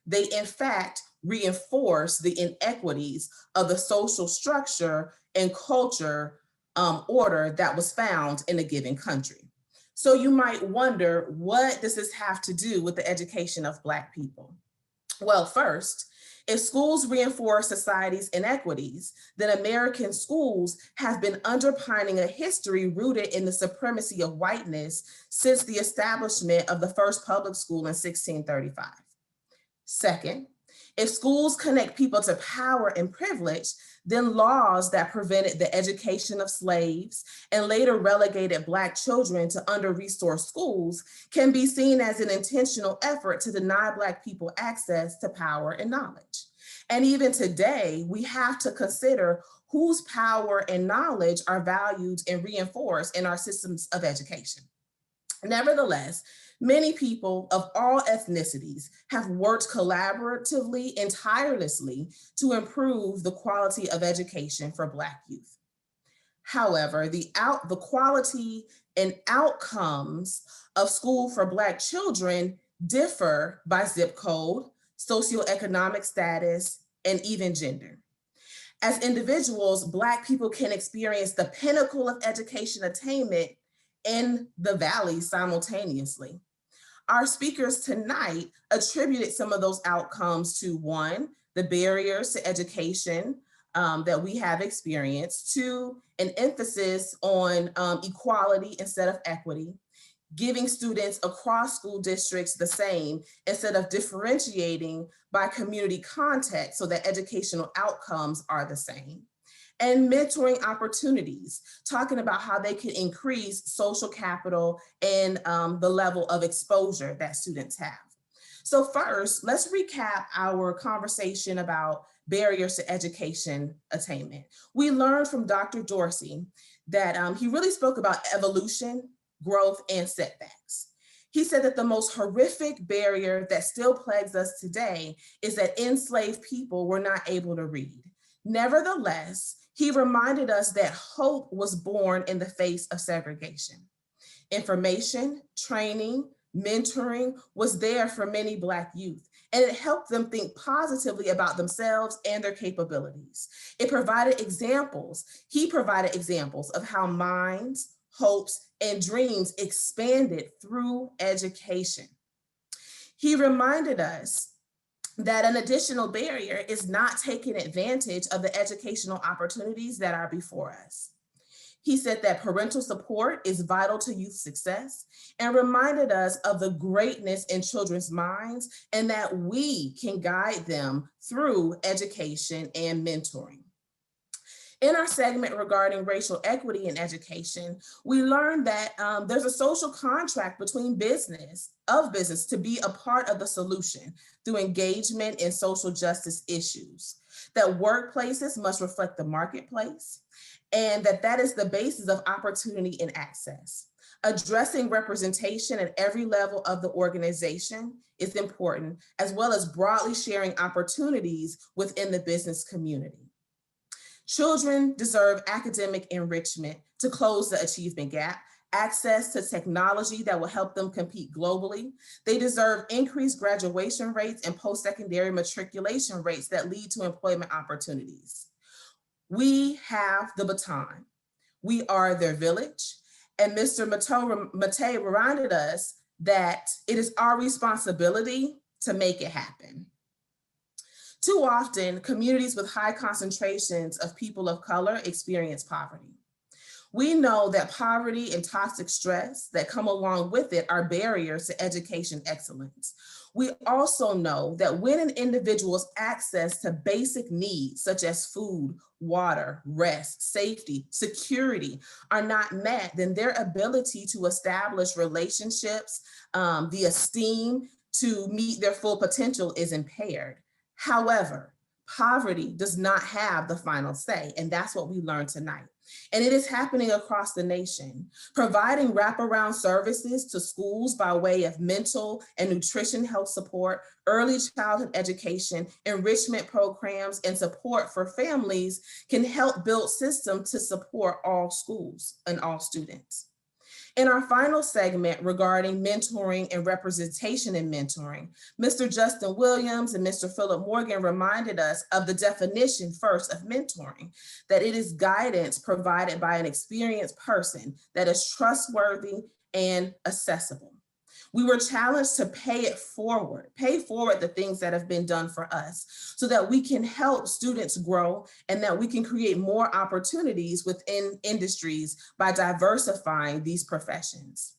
they in fact reinforce the inequities of the social structure and culture order that was found in a given country. So you might wonder, what does this have to do with the education of Black people? Well, first, if schools reinforce society's inequities, then American schools have been underpinning a history rooted in the supremacy of whiteness since the establishment of the first public school in 1635. Second, if schools connect people to power and privilege, then laws that prevented the education of slaves and later relegated Black children to under-resourced schools can be seen as an intentional effort to deny Black people access to power and knowledge. And even today, we have to consider whose power and knowledge are valued and reinforced in our systems of education. Nevertheless, many people of all ethnicities have worked collaboratively and tirelessly to improve the quality of education for Black youth. However, the quality and outcomes of school for Black children differ by zip code, socioeconomic status, and even gender. As individuals, Black people can experience the pinnacle of education attainment in the valley simultaneously. Our speakers tonight attributed some of those outcomes to, one, the barriers to education that we have experienced, two, an emphasis on equality instead of equity, giving students across school districts the same instead of differentiating by community context so that educational outcomes are the same. And mentoring opportunities, talking about how they can increase social capital and the level of exposure that students have. So first, let's recap our conversation about barriers to education attainment. We learned from Dr. Dorsey that he really spoke about evolution, growth, and setbacks. He said that the most horrific barrier that still plagues us today is that enslaved people were not able to read. Nevertheless, he reminded us that hope was born in the face of segregation. Information, training, mentoring was there for many Black youth, and it helped them think positively about themselves and their capabilities. It provided examples. He provided examples of how minds, hopes, and dreams expanded through education. He reminded us that an additional barrier is not taking advantage of the educational opportunities that are before us. He said that parental support is vital to youth success and reminded us of the greatness in children's minds and that we can guide them through education and mentoring. In our segment regarding racial equity in education, we learned that there's a social contract between business to be a part of the solution through engagement in social justice issues, that workplaces must reflect the marketplace, and that is the basis of opportunity and access. Addressing representation at every level of the organization is important, as well as broadly sharing opportunities within the business community. Children deserve academic enrichment to close the achievement gap, access to technology that will help them compete globally. They deserve increased graduation rates and post-secondary matriculation rates that lead to employment opportunities. We have the baton. We are their village. And Mr. Matei reminded us that it is our responsibility to make it happen. Too often, communities with high concentrations of people of color experience poverty. We know that poverty and toxic stress that come along with it are barriers to education excellence. We also know that when an individual's access to basic needs such as food, water, rest, safety, security are not met, then their ability to establish relationships, the esteem to meet their full potential is impaired. However, poverty does not have the final say, and that's what we learned tonight. And it is happening across the nation. Providing wraparound services to schools by way of mental and nutrition health support, early childhood education, enrichment programs, and support for families can help build systems to support all schools and all students. In our final segment regarding mentoring and representation in mentoring, Mr. Justin Williams and Mr. Philip Morgan reminded us of the definition first of mentoring, that it is guidance provided by an experienced person that is trustworthy and accessible. We were challenged to pay forward the things that have been done for us so that we can help students grow and that we can create more opportunities within industries by diversifying these professions.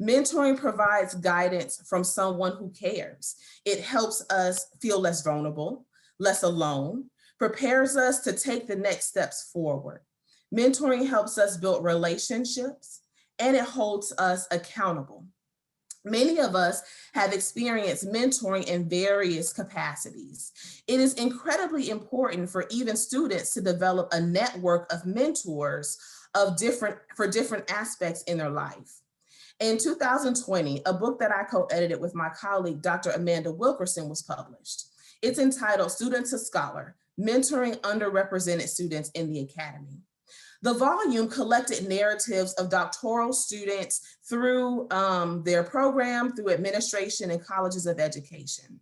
Mentoring provides guidance from someone who cares. It helps us feel less vulnerable, less alone, prepares us to take the next steps forward. Mentoring helps us build relationships and it holds us accountable. Many of us have experienced mentoring in various capacities. It is incredibly important for even students to develop a network of mentors for different aspects in their life. In 2020, a book that I co-edited with my colleague, Dr. Amanda Wilkerson, was published. It's entitled Student to Scholar, Mentoring Underrepresented Students in the Academy. The volume collected narratives of doctoral students through their program, through administration and colleges of education.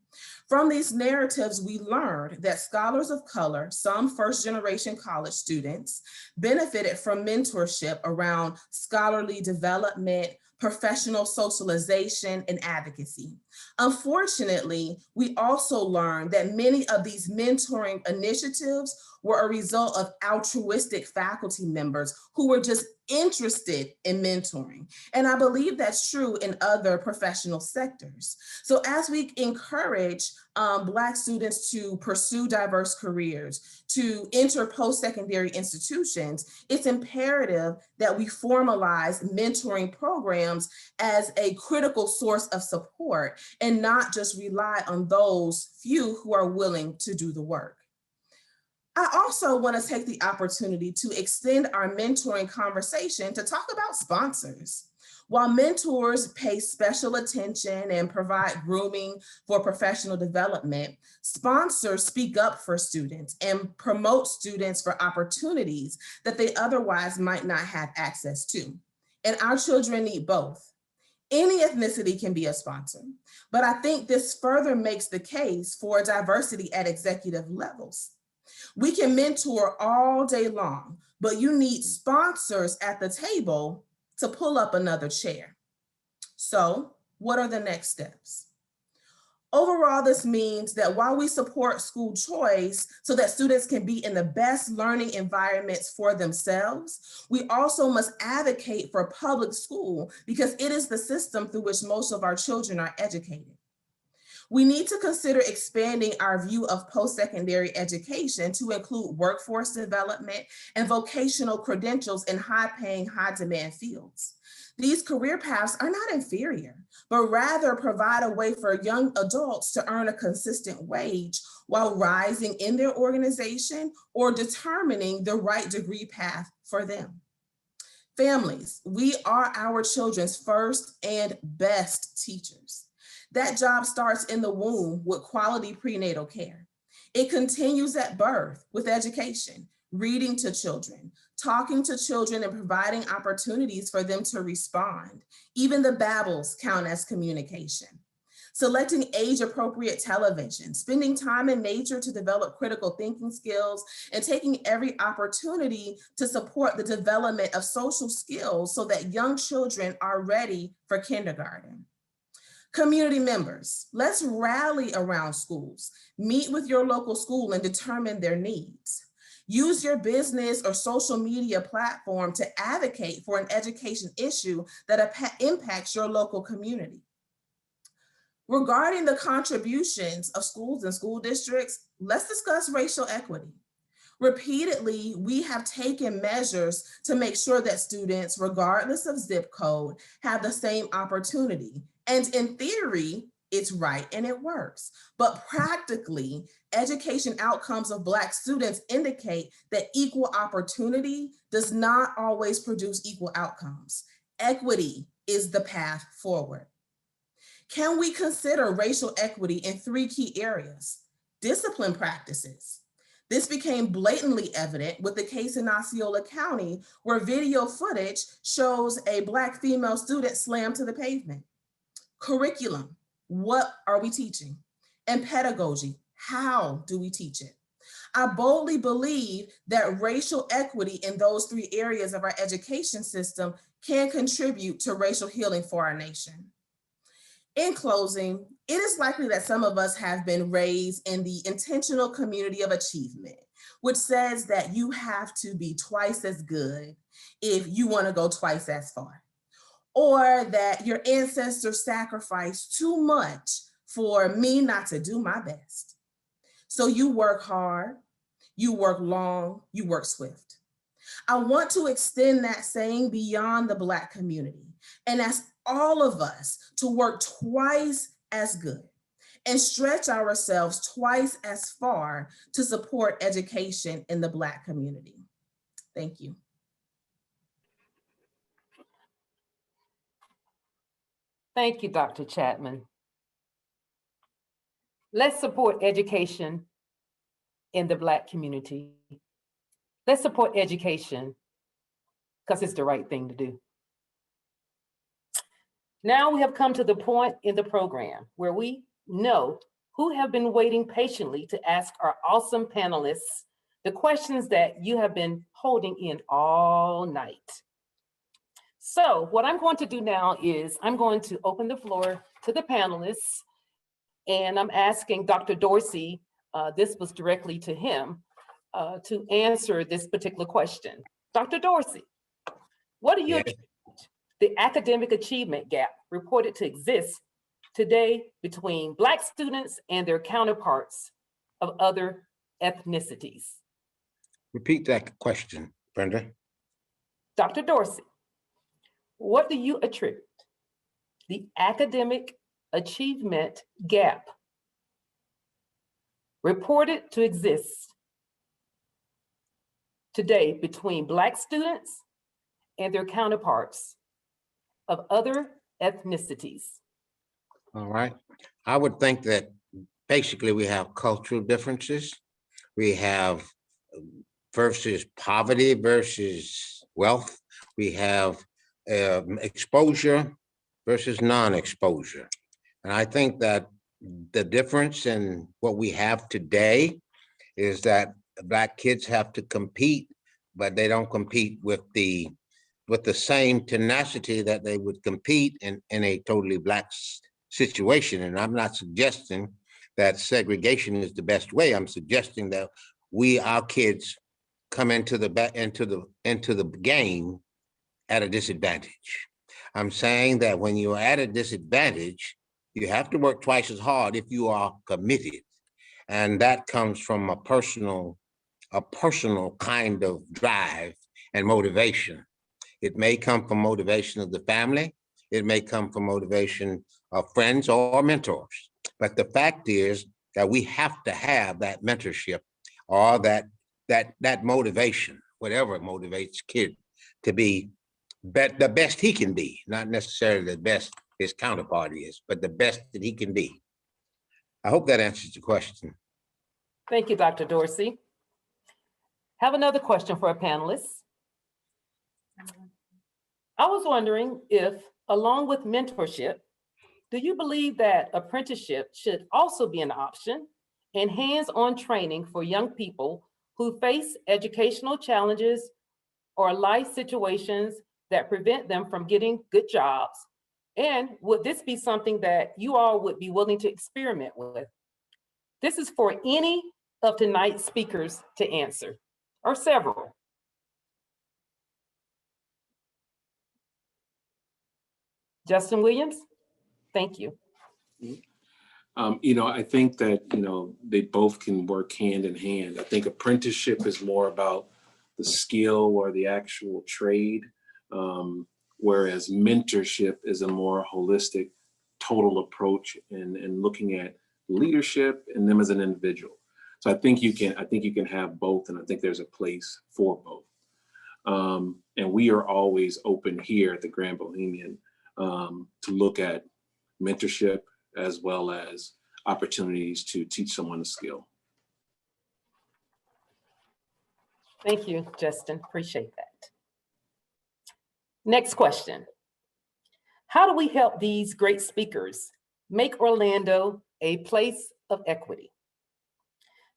From these narratives, we learned that scholars of color, some first-generation college students, benefited from mentorship around scholarly development, professional socialization, and advocacy. Unfortunately, we also learned that many of these mentoring initiatives were a result of altruistic faculty members who were just interested in mentoring. And I believe that's true in other professional sectors. So as we encourage Black students to pursue diverse careers, to enter post-secondary institutions, it's imperative that we formalize mentoring programs as a critical source of support and not just rely on those few who are willing to do the work. I also want to take the opportunity to extend our mentoring conversation to talk about sponsors. While mentors pay special attention and provide grooming for professional development, sponsors speak up for students and promote students for opportunities that they otherwise might not have access to. And our children need both. Any ethnicity can be a sponsor, but I think this further makes the case for diversity at executive levels. We can mentor all day long, but you need sponsors at the table to pull up another chair. So, what are the next steps? Overall, this means that while we support school choice so that students can be in the best learning environments for themselves, we also must advocate for public school because it is the system through which most of our children are educated. We need to consider expanding our view of post-secondary education to include workforce development and vocational credentials in high-paying, high-demand fields. These career paths are not inferior, but rather provide a way for young adults to earn a consistent wage while rising in their organization or determining the right degree path for them. Families, we are our children's first and best teachers. That job starts in the womb with quality prenatal care. It continues at birth with education, reading to children, talking to children, and providing opportunities for them to respond. Even the babbles count as communication. Selecting age-appropriate television, spending time in nature to develop critical thinking skills, and taking every opportunity to support the development of social skills so that young children are ready for kindergarten. Community members, let's rally around schools, meet with your local school and determine their needs. Use your business or social media platform to advocate for an education issue that impacts your local community. Regarding the contributions of schools and school districts, let's discuss racial equity. Repeatedly, we have taken measures to make sure that students, regardless of zip code, have the same opportunity. And in theory, it's right and it works. But practically, education outcomes of Black students indicate that equal opportunity does not always produce equal outcomes. Equity is the path forward. Can we consider racial equity in 3 key areas? Discipline practices. This became blatantly evident with the case in Osceola County, where video footage shows a Black female student slammed to the pavement. Curriculum, what are we teaching? And pedagogy, how do we teach it? I boldly believe that racial equity in those 3 areas of our education system can contribute to racial healing for our nation. In closing, it is likely that some of us have been raised in the intentional community of achievement, which says that you have to be twice as good if you want to go twice as far, or that your ancestors sacrificed too much for me not to do my best. So you work hard, you work long, you work swift. I want to extend that saying beyond the Black community and ask all of us to work twice as good and stretch ourselves twice as far to support education in the Black community. Thank you. Thank you, Dr. Chapman. Let's support education in the Black community. Let's support education because it's the right thing to do. Now we have come to the point in the program where we know who have been waiting patiently to ask our awesome panelists the questions that you have been holding in all night. So what I'm going to do now is I'm going to open the floor to the panelists, and I'm asking Dr. Dorsey, this was directly to him, to answer this particular question. Dr. Dorsey, what do you attribute the academic achievement gap reported to exist today between Black students and their counterparts of other ethnicities? Repeat that question, Brenda. Dr. Dorsey, what do you attribute the academic achievement gap reported to exist today between Black students and their counterparts of other ethnicities? All right. I would think that basically we have cultural differences. We have versus poverty versus wealth. We have exposure versus non-exposure. And I think that the difference in what we have today is that Black kids have to compete, but they don't compete with the same tenacity that they would compete in a totally Black situation. And I'm not suggesting that segregation is the best way. I'm suggesting that our kids come into the game at a disadvantage. I'm saying that when you're at a disadvantage, you have to work twice as hard if you are committed. And that comes from a personal kind of drive and motivation. It may come from motivation of the family. It may come from motivation of friends or mentors. But the fact is that we have to have that mentorship or that motivation, whatever motivates kid to be the best he can be, not necessarily the best his counterpart is, but the best that he can be. I hope that answers the question. Thank you, Dr. Dorsey. Have another question for our panelists. I was wondering if, along with mentorship, do you believe that apprenticeship should also be an option and hands-on training for young people who face educational challenges or life situations that prevent them from getting good jobs? And would this be something that you all would be willing to experiment with? This is for any of tonight's speakers to answer, or several. Justin Williams, thank you. I think that, they both can work hand in hand. I think apprenticeship is more about the skill or the actual trade, whereas mentorship is a more holistic, total approach and looking at leadership and them as an individual. So I think you can have both, and I think there's a place for both. And we are always open here at the Grand Bohemian to look at mentorship as well as opportunities to teach someone a skill. Thank you, Justin. Appreciate that. Next question. How do we help these great speakers make Orlando a place of equity?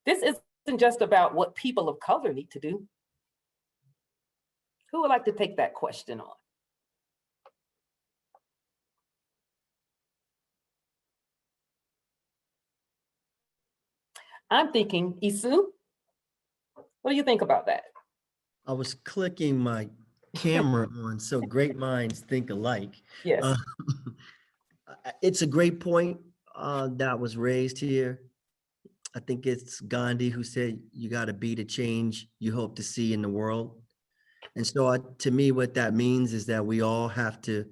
This isn't just about what people of color need to do. Who would like to take that question on? I'm thinking, Isu, what do you think about that? I was clicking my camera on, so great minds think alike. Yes. It's a great point that was raised here. I think it's Gandhi who said, you got to be the change you hope to see in the world. And so to me, what that means is that we all have to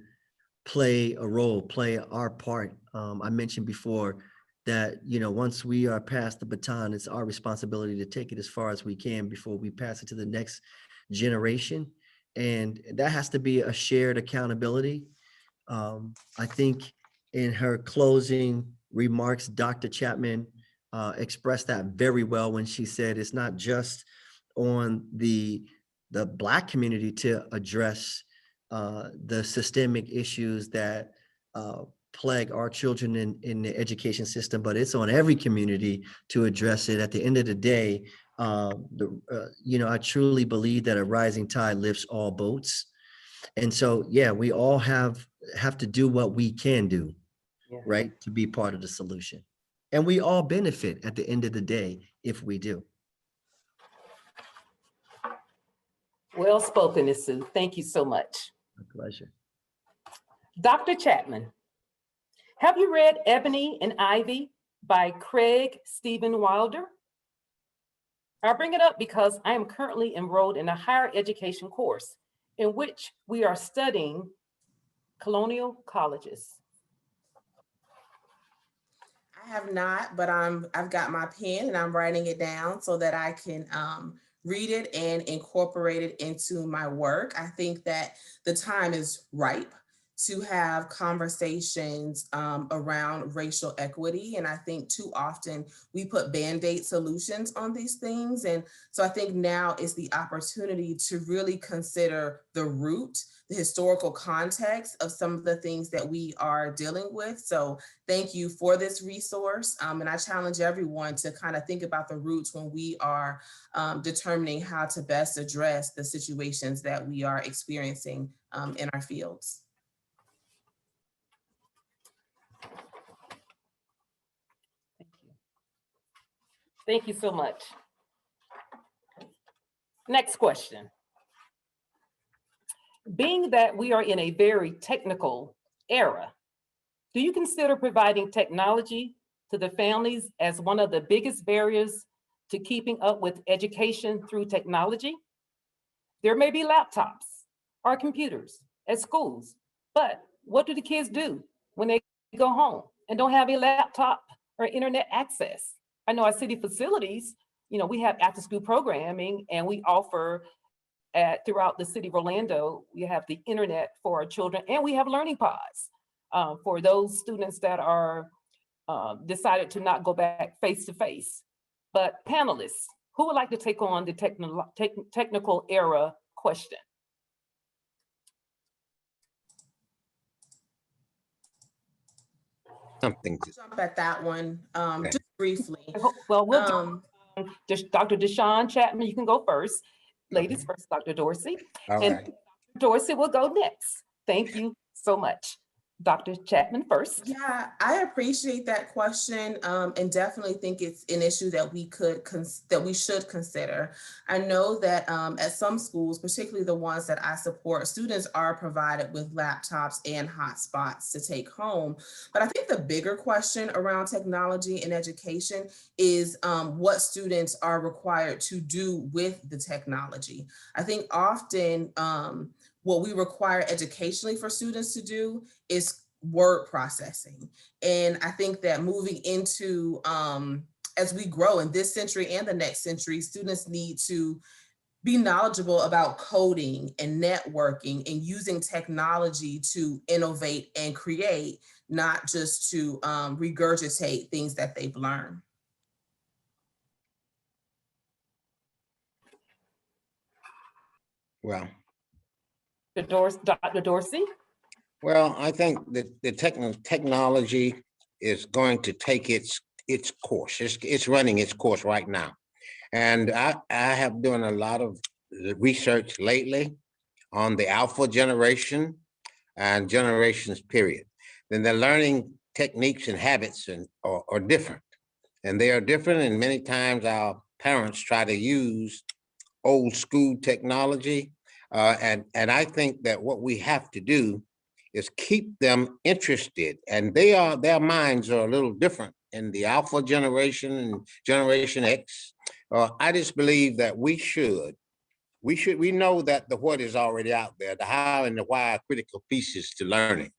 play a role, play our part. I mentioned before that, once we are past the baton, it's our responsibility to take it as far as we can before we pass it to the next generation. And that has to be a shared accountability. I think in her closing remarks, Dr. Chapman expressed that very well when she said it's not just on the Black community to address the systemic issues that plague our children in the education system, but it's on every community to address it. At the end of the day, I truly believe that a rising tide lifts all boats. And so, we all have to do what we can do, right, to be part of the solution. And we all benefit at the end of the day if we do. Well spoken, Isu. Thank you so much. My pleasure. Dr. Chapman, have you read Ebony and Ivy by Craig Stephen Wilder? I bring it up because I am currently enrolled in a higher education course in which we are studying colonial colleges. I have not, but I've got my pen and I'm writing it down so that I can read it and incorporate it into my work. I think that the time is ripe to have conversations around racial equity. And I think too often we put Band-Aid solutions on these things. And so I think now is the opportunity to really consider the root, the historical context of some of the things that we are dealing with. So thank you for this resource. And I challenge everyone to kind of think about the roots when we are determining how to best address the situations that we are experiencing in our fields. Thank you so much. Next question. Being that we are in a very technical era, do you consider providing technology to the families as one of the biggest barriers to keeping up with education through technology? There may be laptops or computers at schools, but what do the kids do when they go home and don't have a laptop or internet access? I know our city facilities, we have after-school programming, and we offer throughout the city of Orlando, we have the internet for our children, and we have learning pods for those students that are decided to not go back face-to-face. But panelists, who would like to take on the technical era question? Something. Jump at that one just briefly. Well, just Dr. Deshawn Chapman, you can go first. Ladies first, Dr. Dorsey. All and right. Dr. Dorsey will go next. Thank you so much. Dr. Chapman first. Yeah, I appreciate that question, and definitely think it's an issue that we should consider. I know that at some schools, particularly the ones that I support, students are provided with laptops and hotspots to take home. But I think the bigger question around technology and education is what students are required to do with the technology. I think often what we require educationally for students to do is word processing. And I think that moving into, as we grow in this century and the next century, students need to be knowledgeable about coding and networking and using technology to innovate and create, not just to regurgitate things that they've learned. Well, Dr. Dorsey? well, I think that the technology is going to take its course. It's running its course right now. And I have done a lot of research lately on the alpha generation and generations period. Then the learning techniques and habits are different. And they are different, and many times our parents try to use old school technology. And I think that what we have to do is keep them interested, and their minds are a little different in the alpha generation and generation X. I just believe that we know that the what is already out there, the how and the why are critical pieces to learning.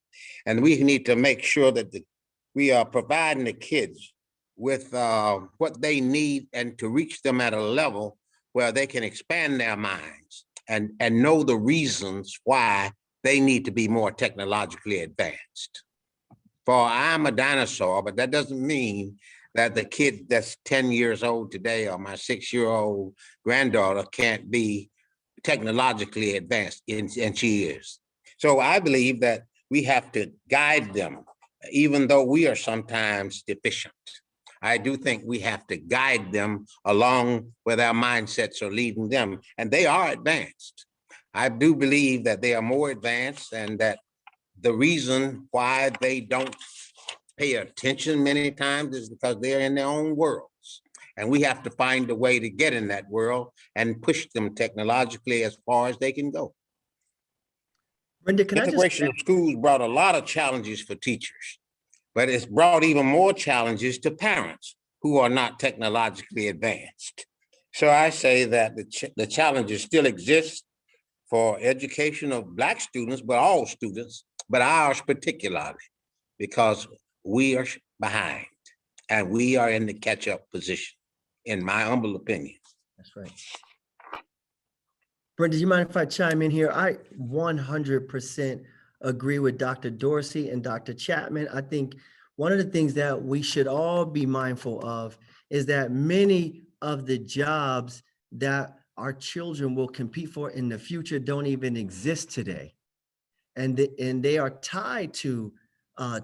And we need to make sure that we are providing the kids with what they need and to reach them at a level where they can expand their minds and know the reasons why they need to be more technologically advanced. For I'm a dinosaur, but that doesn't mean that the kid that's 10 years old today or my 6-year-old granddaughter can't be technologically advanced, and she is. So I believe that we have to guide them, even though we are sometimes deficient. I do think we have to guide them along where their mindsets are leading them, and they are advanced. I do believe that they are more advanced, and that the reason why they don't pay attention many times is because they're in their own worlds. And we have to find a way to get in that world and push them technologically as far as they can go. Brenda, can I just... Integration of schools brought a lot of challenges for teachers, but it's brought even more challenges to parents who are not technologically advanced. So I say that the challenges still exist for education of Black students, but all students, but ours particularly, because we are behind and we are in the catch-up position, in my humble opinion. That's right. Brenda, do you mind if I chime in here? I 100% agree with Dr. Dorsey and Dr. Chapman. I think one of the things that we should all be mindful of is that many of the jobs that our children will compete for in the future don't even exist today. And they are tied to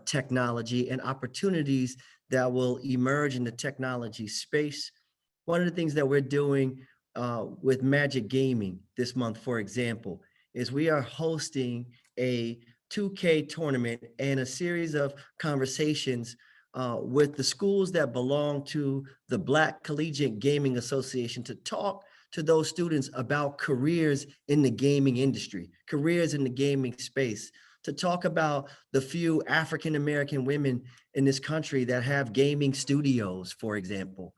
technology and opportunities that will emerge in the technology space. One of the things that we're doing with Magic Gaming this month, for example, is we are hosting a 2K tournament and a series of conversations with the schools that belong to the Black Collegiate Gaming Association to talk to those students about careers in the gaming industry, careers in the gaming space, to talk about the few African-American women in this country that have gaming studios, for example,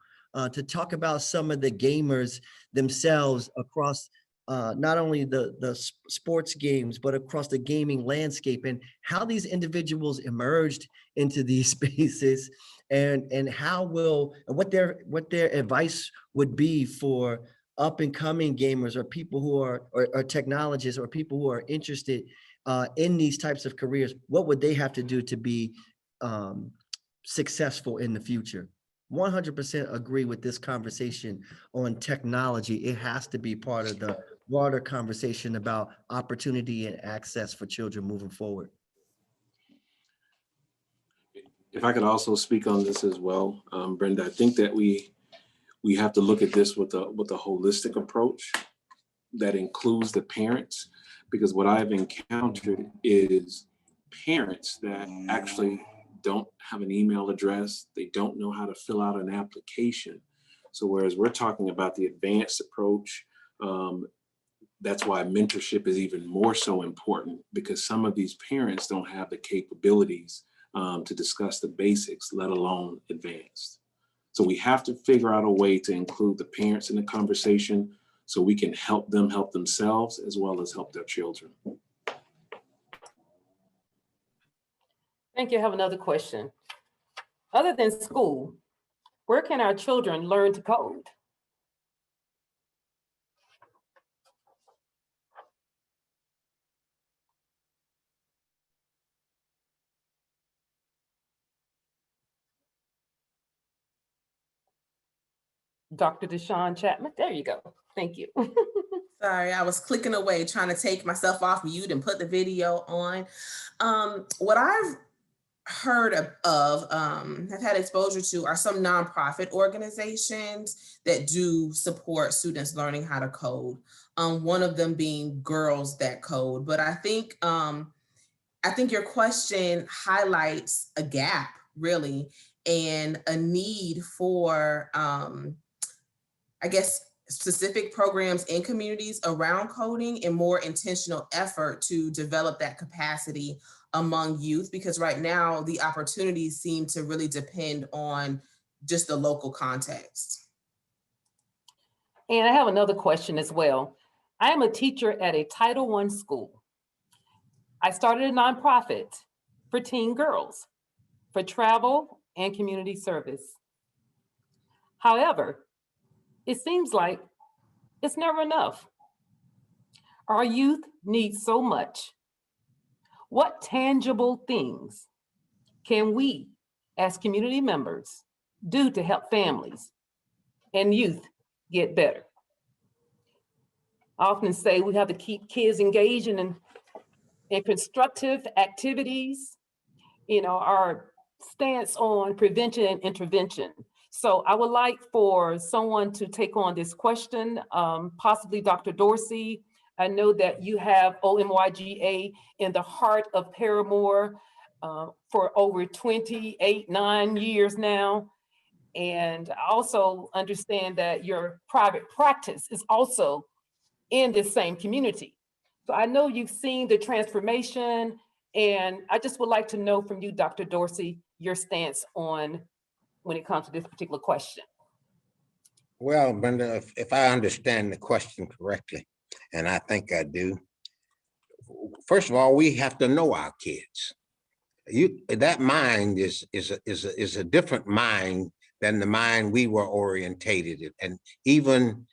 to talk about some of the gamers themselves across not only the sports games, but across the gaming landscape, and how these individuals emerged into these spaces, and how what their advice would be for up and coming gamers or people who are or technologists or people who are interested in these types of careers. What would they have to do to be successful in the future? 100% agree with this conversation on technology. It has to be part of the broader conversation about opportunity and access for children moving forward. If I could also speak on this as well, Brenda, I think that we have to look at this with a holistic approach that includes the parents, because what I've encountered is parents that actually don't have an email address, they don't know how to fill out an application. So whereas we're talking about the advanced approach, that's why mentorship is even more so important, because some of these parents don't have the capabilities to discuss the basics, let alone advanced. So we have to figure out a way to include the parents in the conversation so we can help them help themselves as well as help their children. Thank you. I have another question. Other than school, where can our children learn to code? Dr. Deshaun Chapman, there you go. Thank you. Sorry, I was clicking away trying to take myself off mute and put the video on. What I've heard have had exposure to are some nonprofit organizations that do support students learning how to code. One of them being Girls That Code. But I think your question highlights a gap, really, and a need for, I guess, specific programs in communities around coding and more intentional effort to develop that capacity among youth, because right now the opportunities seem to really depend on just the local context. And I have another question as well. I am a teacher at a Title I school. I started a nonprofit for teen girls for travel and community service. However, it seems like it's never enough. Our youth needs so much. What tangible things can we, as community members, do to help families and youth get better? I often say we have to keep kids engaged in constructive activities, our stance on prevention and intervention. So I would like for someone to take on this question, possibly Dr. Dorsey. I know that you have OMYGA in the heart of Paramore for over 9 years now. And I also understand that your private practice is also in this same community. So I know you've seen the transformation, and I just would like to know from you, Dr. Dorsey, your stance on when it comes to this particular question. Well, Brenda, if I understand the question correctly, and I think I do, first of all, we have to know our kids. That mind is a different mind than the mind we were orientated in. And even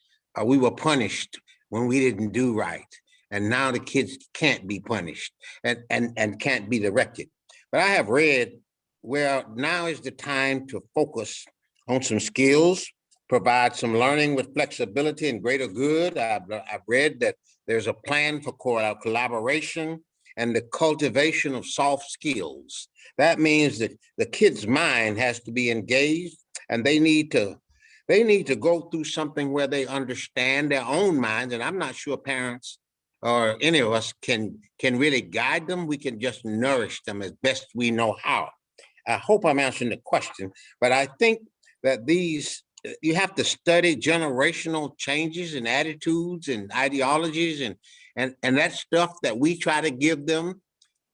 we were punished when we didn't do right. And now the kids can't be punished and can't be directed. But I have read, well, now is the time to focus on some skills, provide some learning with flexibility and greater good. I've read that there's a plan for collaboration and the cultivation of soft skills. That means that the kid's mind has to be engaged, and they need to go through something where they understand their own minds. And I'm not sure parents or any of us can really guide them. We can just nourish them as best we know how. I hope I'm answering the question, but I think that you have to study generational changes in attitudes and ideologies and that stuff that we try to give them.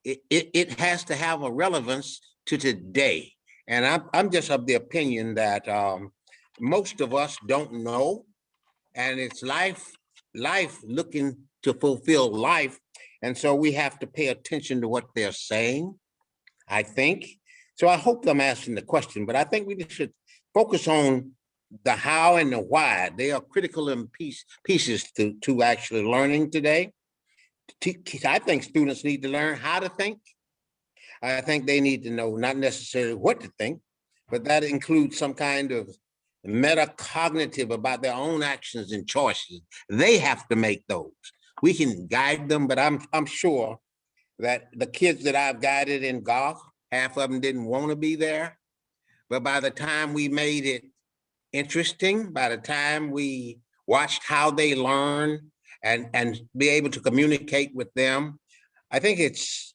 It has to have a relevance to today. And I'm just of the opinion that most of us don't know, and it's life looking to fulfill life. And so we have to pay attention to what they're saying, I think. So I hope I'm asking the question, but I think we should focus on the how and the why. They are critical in pieces to actually learning today. I think students need to learn how to think. I think they need to know not necessarily what to think, but that includes some kind of metacognitive about their own actions and choices. They have to make those. We can guide them, but I'm sure that the kids that I've guided in golf, half of them didn't want to be there. But by the time we made it interesting, by the time we watched how they learn and be able to communicate with them, I think it's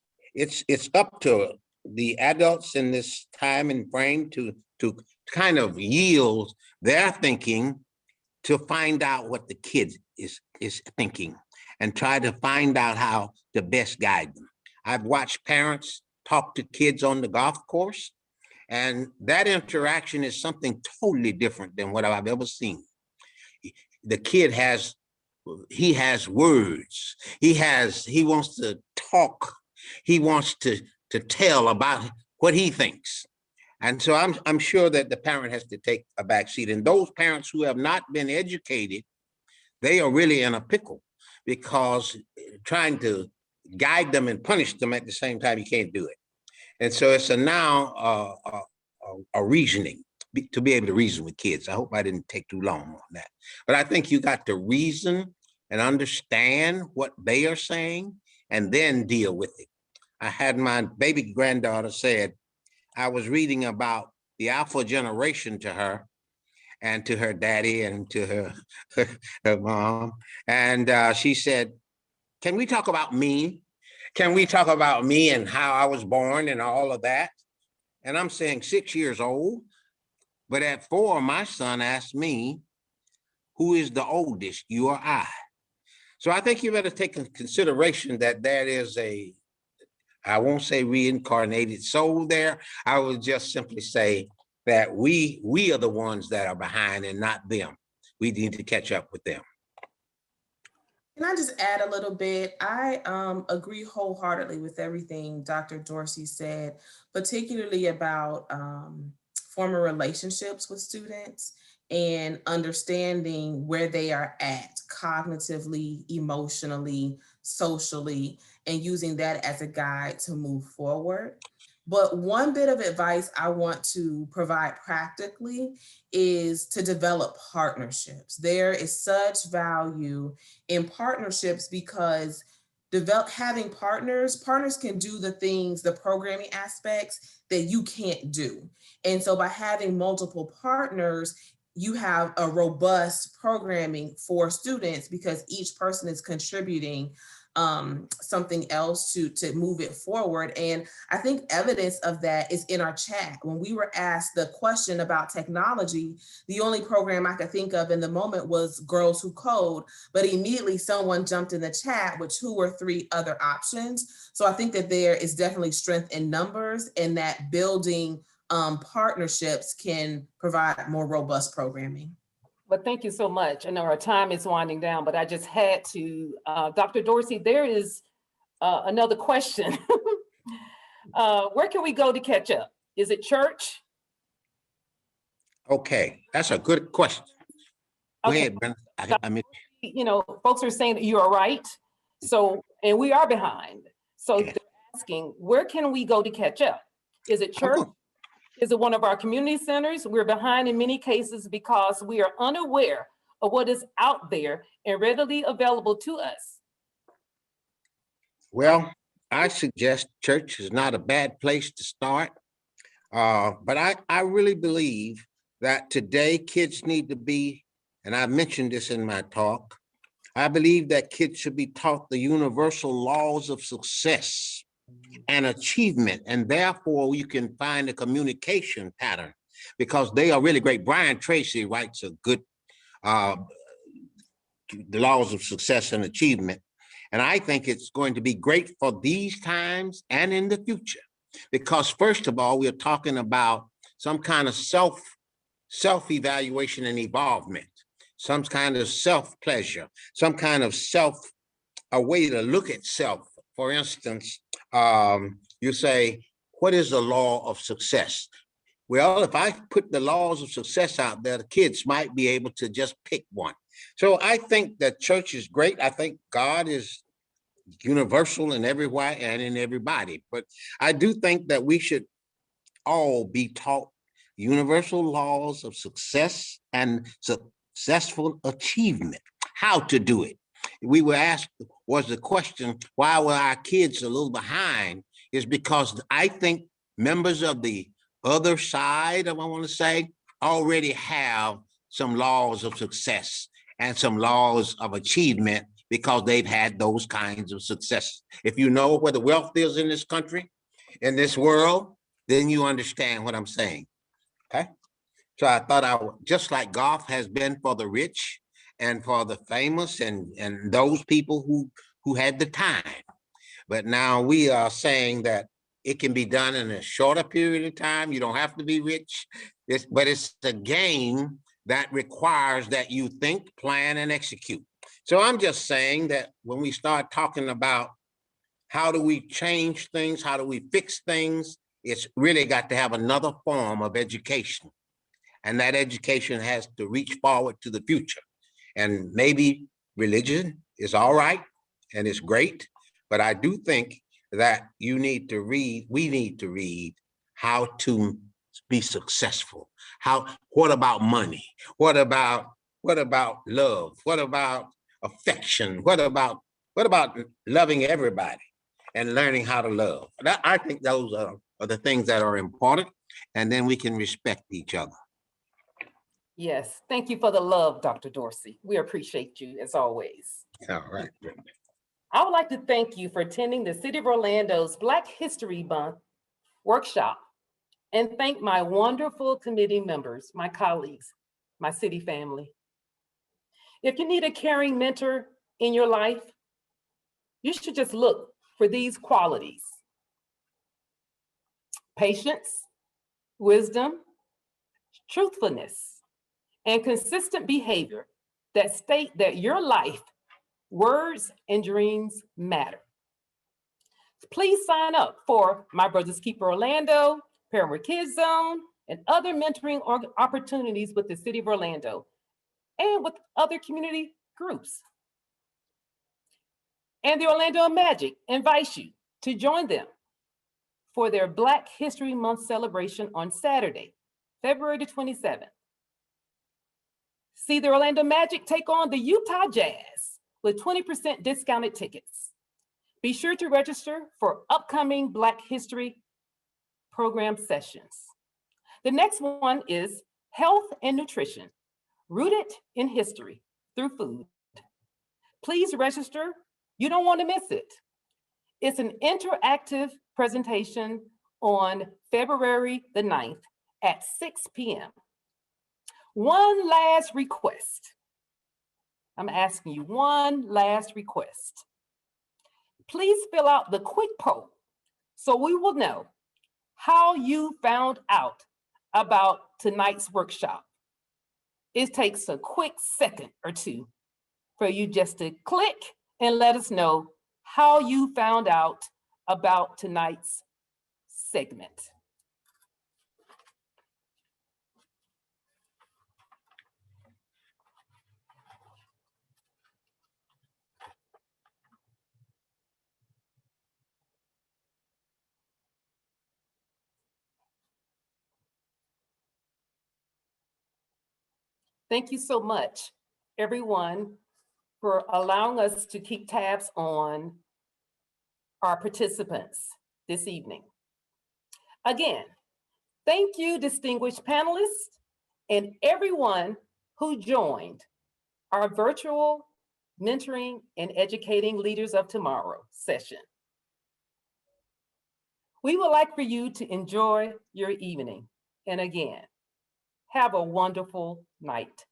up to the adults in this time and frame to kind of yield their thinking to find out what the kid is thinking and try to find out how to best guide them. I've watched parents talk to kids on the golf course, and that interaction is something totally different than what I've ever seen. The kid has words. He wants to talk. He wants to tell about what he thinks. And so I'm sure that the parent has to take a back seat. And those parents who have not been educated, they are really in a pickle, because trying to guide them and punish them at the same time, you can't do it. And so it's now a reasoning, to be able to reason with kids. I hope I didn't take too long on that. But I think you got to reason and understand what they are saying and then deal with it. I had my baby granddaughter said, I was reading about the alpha generation to her and to her daddy and to her mom. And she said, can we talk about me? Can we talk about me and how I was born and all of that? And I'm saying 6 years old. But at 4, my son asked me, who is the oldest, you or I? So I think you better take into consideration that there is I won't say reincarnated soul there. I would just simply say that we are the ones that are behind and not them. We need to catch up with them. Can I just add a little bit? I agree wholeheartedly with everything Dr. Dorsey said, particularly about forming relationships with students and understanding where they are at cognitively, emotionally, socially, and using that as a guide to move forward. But one bit of advice I want to provide practically is to develop partnerships. There is such value in partnerships because having partners can do the things, the programming aspects that you can't do. And so by having multiple partners, you have a robust programming for students because each person is contributing something else to move it forward. And I think evidence of that is in our chat. When we were asked the question about technology, the only program I could think of in the moment was Girls Who Code, but immediately someone jumped in the chat with 2 or 3 other options. So I think that there is definitely strength in numbers, and that building partnerships can provide more robust programming. Well, thank you so much. I know our time is winding down, but I just had to, Dr. Dorsey, there is another question. Where can we go to catch up? Is it church? Okay, that's a good question. Go ahead, Brenda. You know, folks are saying that you are right. So, and we are behind. So Okay. they're asking, where can we go to catch up? Is it church? Is it one of our community centers? We're behind in many cases because we are unaware of what is out there and readily available to us. Well, I suggest church is not a bad place to start. But I really believe that today kids need to be, and I mentioned this in my talk, I believe that kids should be taught the universal laws of success and achievement, and therefore you can find a communication pattern because they are really great. Brian Tracy writes a good the laws of success and achievement. And I think it's going to be great for these times and in the future. Because first of all, we're talking about some kind of self-evaluation and evolvement, some kind of self-pleasure, some kind of a way to look at self. For instance, you say, what is the law of success? Well, if I put the laws of success out there, the kids might be able to just pick one. So I think that church is great. I think God is universal in everywhere and in everybody. But I do think that we should all be taught universal laws of success and successful achievement, how to do it. We were asked, was the question, why were our kids a little behind? Is because I think members of the other side, I want to say, already have some laws of success and some laws of achievement because they've had those kinds of success. If you know where the wealth is in this country, in this world, then you understand what I'm saying, okay? So I thought I would, just like golf has been for the rich and for the famous and those people who had the time. But now we are saying that it can be done in a shorter period of time. You don't have to be rich, but it's a game that requires that you think, plan, and execute. So I'm just saying that when we start talking about how do we change things, how do we fix things, it's really got to have another form of education. And that education has to reach forward to the future. And maybe religion is all right and it's great, but I do think that we need to read how to be successful. What about money? What about love? What about affection? What about loving everybody and learning how to love? I think those are the things that are important, and then we can respect each other. Yes, thank you for the love, Dr. Dorsey. We appreciate you as always. All right. I would like to thank you for attending the City of Orlando's Black History Month workshop and thank my wonderful committee members, my colleagues, my city family. If you need a caring mentor in your life, you should just look for these qualities: patience, wisdom, truthfulness, and consistent behavior that state that your life, words, and dreams matter. Please sign up for My Brother's Keeper Orlando, Paramore Kids Zone, and other mentoring opportunities with the City of Orlando and with other community groups. And the Orlando Magic invites you to join them for their Black History Month celebration on Saturday, February the 27th. See the Orlando Magic take on the Utah Jazz with 20% discounted tickets. Be sure to register for upcoming Black History program sessions. The next one is Health and Nutrition, Rooted in History Through Food. Please register. You don't want to miss it. It's an interactive presentation on February the 9th at 6 p.m. One last request. I'm asking you one last request. Please fill out the quick poll so we will know how you found out about tonight's workshop. It takes a quick second or two for you just to click and let us know how you found out about tonight's segment. Thank you so much, everyone, for allowing us to keep tabs on our participants this evening. Again, thank you, distinguished panelists, and everyone who joined our virtual Mentoring and Educating Leaders of Tomorrow session. We would like for you to enjoy your evening. And again, have a wonderful night.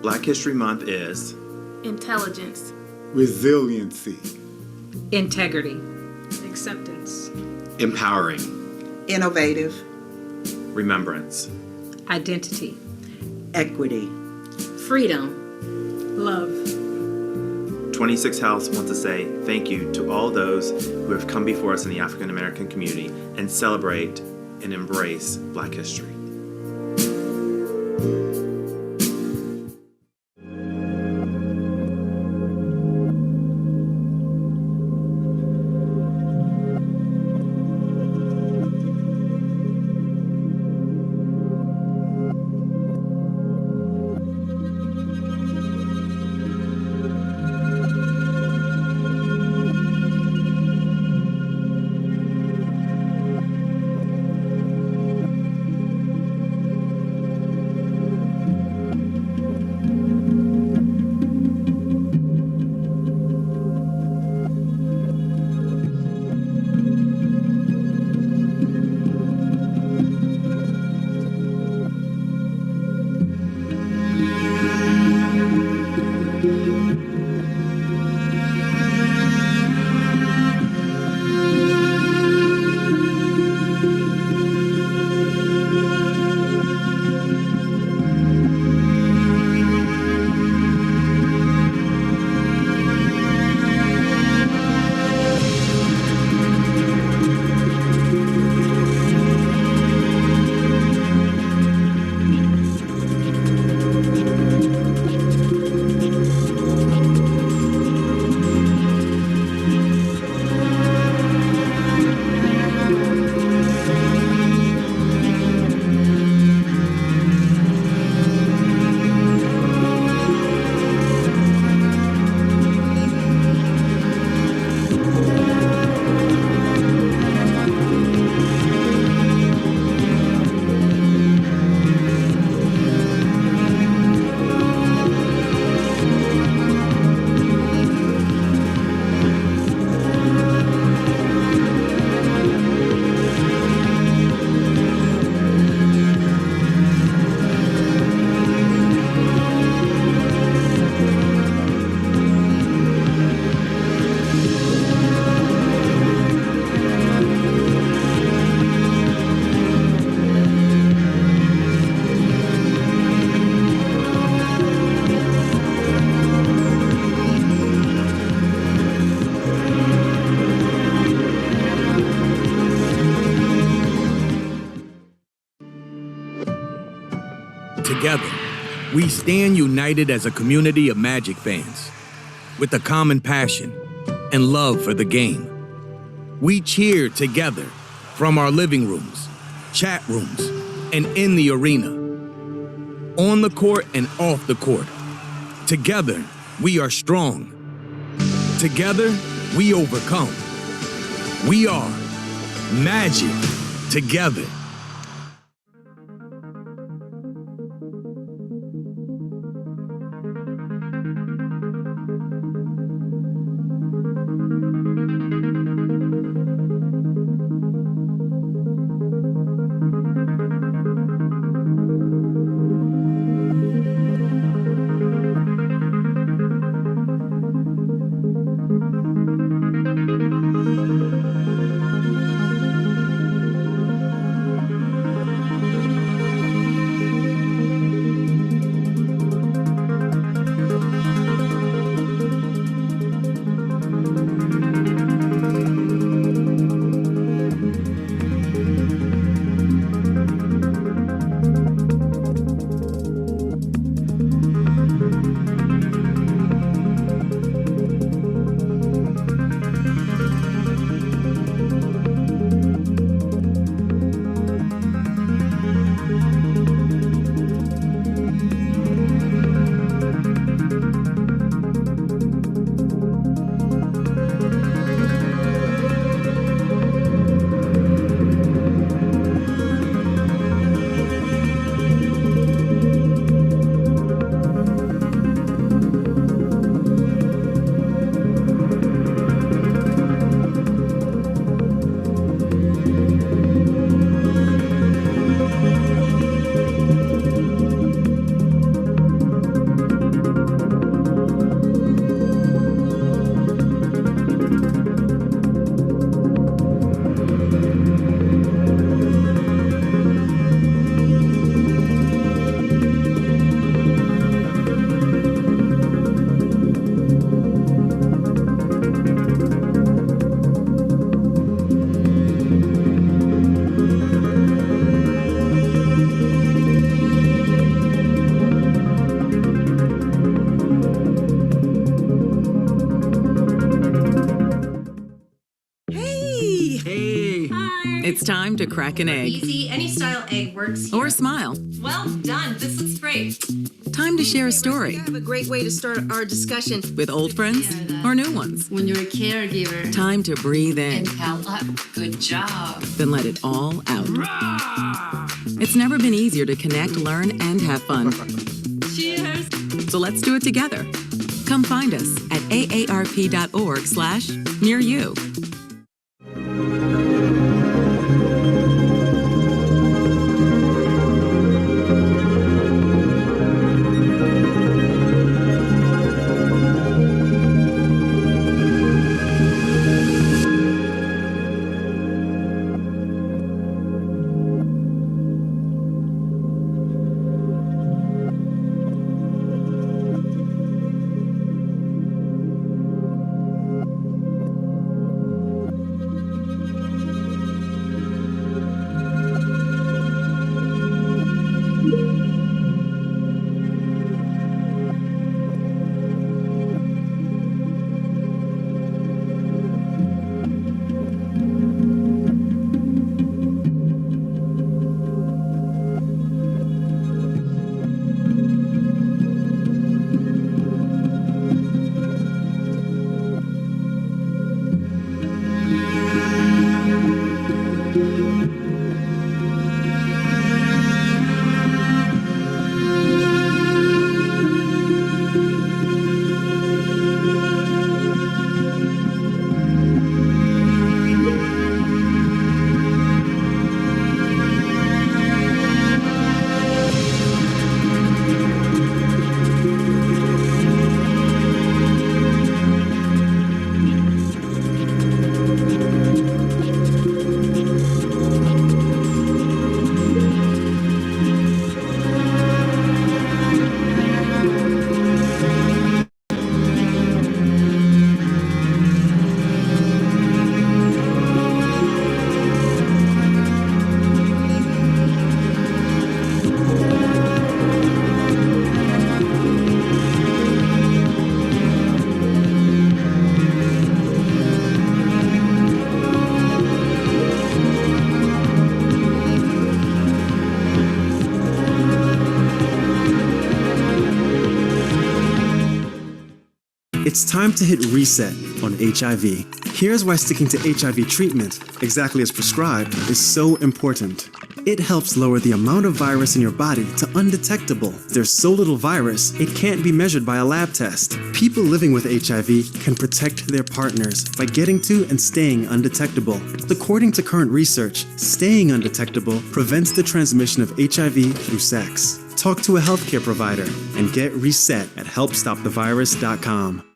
Black History Month is intelligence, resiliency, integrity, acceptance, empowering, innovative, remembrance, identity, equity, freedom, love. 26 House wants to say thank you to all those who have come before us in the African American community and celebrate and embrace Black history. We stand united as a community of Magic fans with a common passion and love for the game. We cheer together from our living rooms, chat rooms, and in the arena. On the court and off the court. Together, we are strong. Together, we overcome. We are Magic together. It's time to crack an egg. Easy, any style egg works here. Or smile. Well done, this looks great. Time to share a story. I have a great way to start our discussion. With old friends or new ones. When you're a caregiver. Time to breathe in. And pal up. Good job. Then let it all out. It's never been easier to connect, learn, and have fun. Cheers. So let's do it together. Come find us at aarp.org/near you. It's time to hit reset on HIV. Here's why sticking to HIV treatment, exactly as prescribed, is so important. It helps lower the amount of virus in your body to undetectable. There's so little virus, it can't be measured by a lab test. People living with HIV can protect their partners by getting to and staying undetectable. According to current research, staying undetectable prevents the transmission of HIV through sex. Talk to a healthcare provider and get reset at helpstopthevirus.com.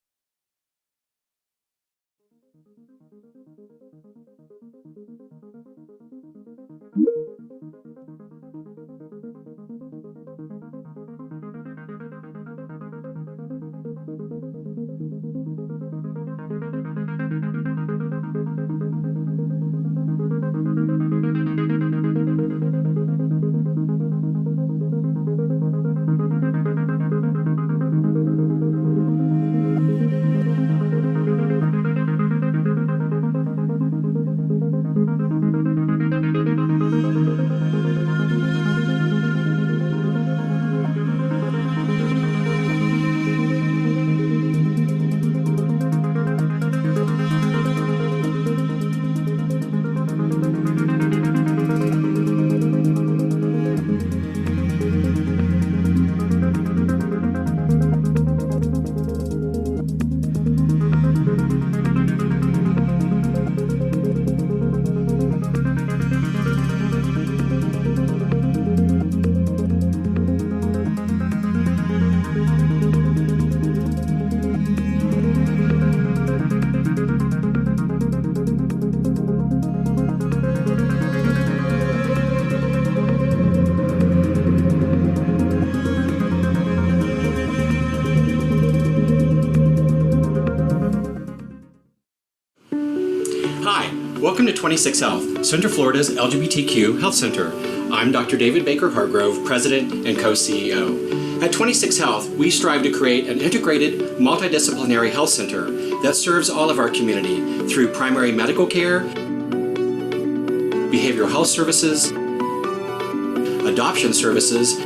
Welcome to 26 Health, Central Florida's LGBTQ Health Center. I'm Dr. David Baker Hargrove, President and co-CEO. At 26 Health, we strive to create an integrated, multidisciplinary health center that serves all of our community through primary medical care, behavioral health services, adoption services,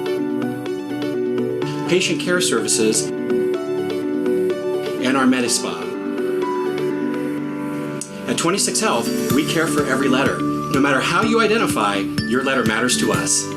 patient care services, and our Medi-Spa. At 26 Health, we care for every letter. No matter how you identify, your letter matters to us.